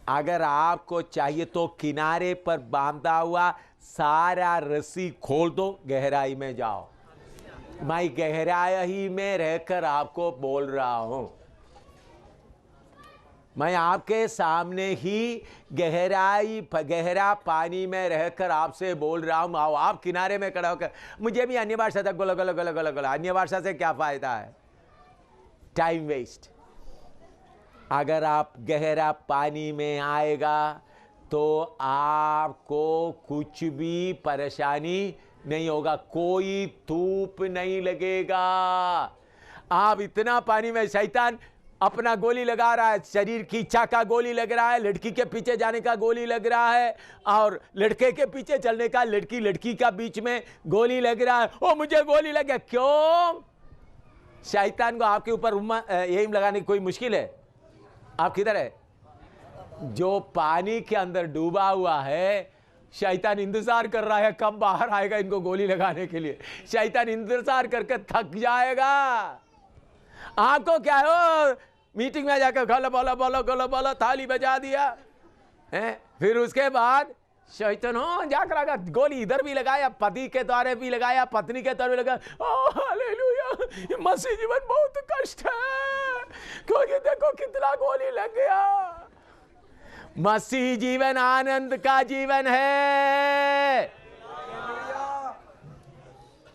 अगर आपको चाहिए तो किनारे पर बांधा हुआ सारा रस्सी खोल दो, गहराई में जाओ। मैं गहराई में रहकर आपको बोल रहा हूं। मैं आपके सामने ही गहरा पानी में रहकर आपसे बोल रहा हूं। आओ, आप किनारे में खड़ा होकर, मुझे भी अन्य भाषा तक गोला गोला गोला गोला गोला। अन्य भाषा से क्या फायदा है? Time waste. अगर आप गहरा पानी में आएगा तो आपको कुछ भी परेशानी नहीं होगा, कोई धूप नहीं लगेगा। आप इतना पानी में, शैतान अपना गोली लगा रहा है, शरीर की इच्छा का गोली लग रहा है, लड़की के पीछे जाने का गोली लग रहा है, और लड़के के पीछे चलने का, लड़की का बीच में गोली लग रहा है। ओ मुझे गोली लग गया। क्यों? शैतान को आपके ऊपर एम लगाने की कोई मुश्किल है? आप किधर है? जो पानी के अंदर डूबा हुआ है, शैतान इंतजार कर रहा है कब बाहर आएगा इनको गोली लगाने के लिए। शैतान इंतजार करके थक जाएगा। आपको क्या है, मीटिंग में जाकर गलो बोलो बोलो गलो बोलो, थाली बजा दिया है, फिर उसके बाद शैतान जाकर आगा गोली इधर भी लगाया, पति के द्वारे भी लगाया, पत्नी के द्वारे भी लगाया। हालेलुया। मसीह जीवन बहुत कष्ट है, क्योंकि देखो कितना गोली लग गया। मसीह जीवन आनंद का जीवन है।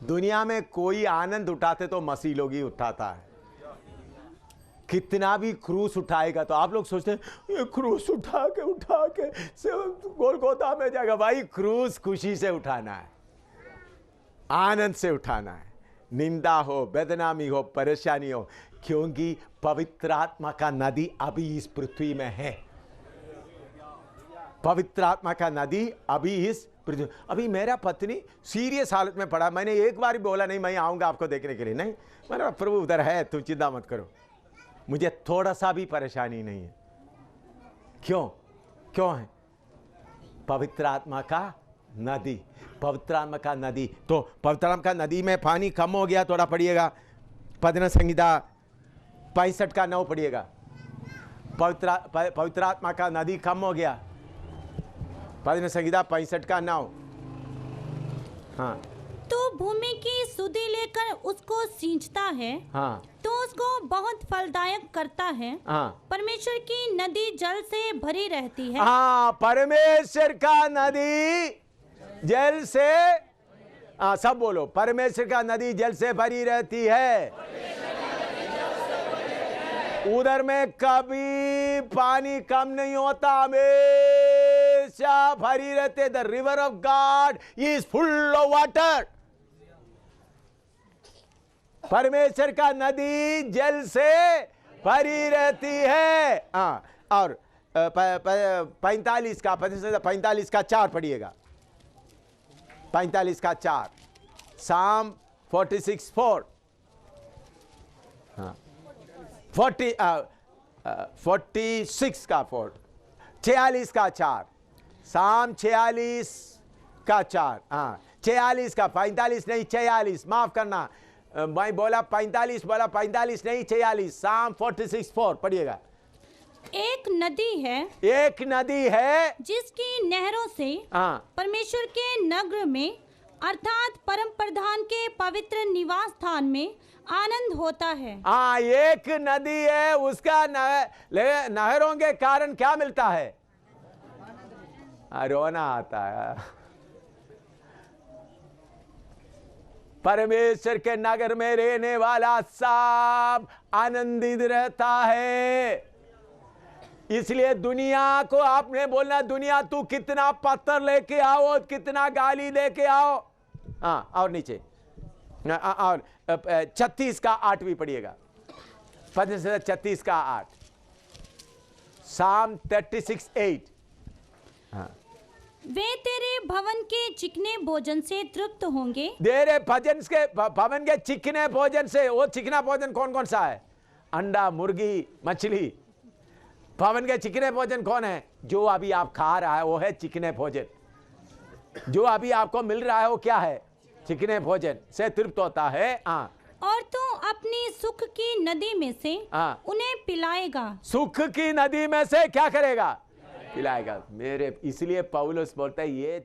दुनिया में कोई आनंद उठाते तो मसीह लोग ही उठाता है। कितना भी क्रूस उठाएगा तो आप लोग सोचते हैं ये क्रूस उठा के गोलगोता में जाएगा। भाई क्रूस खुशी से उठाना है, आनंद से उठाना है। निंदा हो, बदनामी हो, परेशानी हो, क्योंकि पवित्र आत्मा का नदी अभी इस पृथ्वी में है। पवित्र आत्मा का नदी अभी इस पृथ्वी। अभी मेरा पत्नी सीरियस हालत में पड़ा, मैंने एक बार भी बोला नहीं मैं आऊंगा आपको देखने के लिए, नहीं, मैंने प्रभु उधर है, तुम चिंता मत करो, मुझे थोड़ा सा भी परेशानी नहीं है। क्यों है? पवित्र आत्मा का नदी, पवित्र आत्मा का नदी। तो पवित्र आत्मा का नदी में पानी कम हो गया, थोड़ा पढ़िएगा, भजन संहिता 65 का 9 पढ़िएगा। पवित्र आत्मा का नदी कम हो गया, भजन संहिता 65 का 9। हाँ, तो भूमि की सुधि लेकर उसको सींचता है, हाँ, तो उसको बहुत फलदायक करता है। हाँ, परमेश्वर की नदी जल से भरी रहती है। हाँ, परमेश्वर का नदी जल से, हाँ सब बोलो, परमेश्वर का नदी जल से भरी रहती है। उधर में कभी पानी कम नहीं होता, हमेशा भरी रहते। The river of God is full of water. परमेश्वर का नदी जल से भरी रहती है। हाँ, और 45 का 4 पढ़िएगा। 45 का 4, साम 46:4। हाँ, 46 का 4, 46 का 4, साम 46 का 4। हाँ, 46 का, 45 नहीं 46, माफ करना, मैं बोला 45, बोला 45 नहीं 46, साम 46:4 पढ़िएगा। एक नदी है जिसकी नहरों से हाँ, परमेश्वर के नगर में अर्थात परम प्रधान के पवित्र निवास स्थान में आनंद होता है। हाँ, एक नदी है, उसका नहरों के कारण क्या मिलता है? रोना आता है। परमेश्वर के नगर में रहने वाला सब आनंदित रहता है। इसलिए दुनिया को आपने बोलना, दुनिया तू कितना पत्थर लेके आओ, कितना गाली लेके आओ। हाँ, और नीचे और 36 का 8 भी पढ़िएगा। 36 का 8, Psalm 36:8। हाँ, वे तेरे भवन के चिकने भोजन से तृप्त होंगे। तेरे भवन के चिकने भोजन से। वो चिकना भोजन कौन कौन सा है? अंडा, मुर्गी, मछली। भवन के चिकने भोजन कौन है? जो अभी आप खा रहा है वो है चिकने भोजन। जो अभी आपको मिल रहा है वो क्या है? चिकने भोजन से तृप्त होता है। हाँ, और तू अपनी सुख की नदी में से उन्हें पिलाएगा। सुख की नदी में से क्या करेगा? पिलाएगा। मेरे इसलिए पौलुस बोलता है ये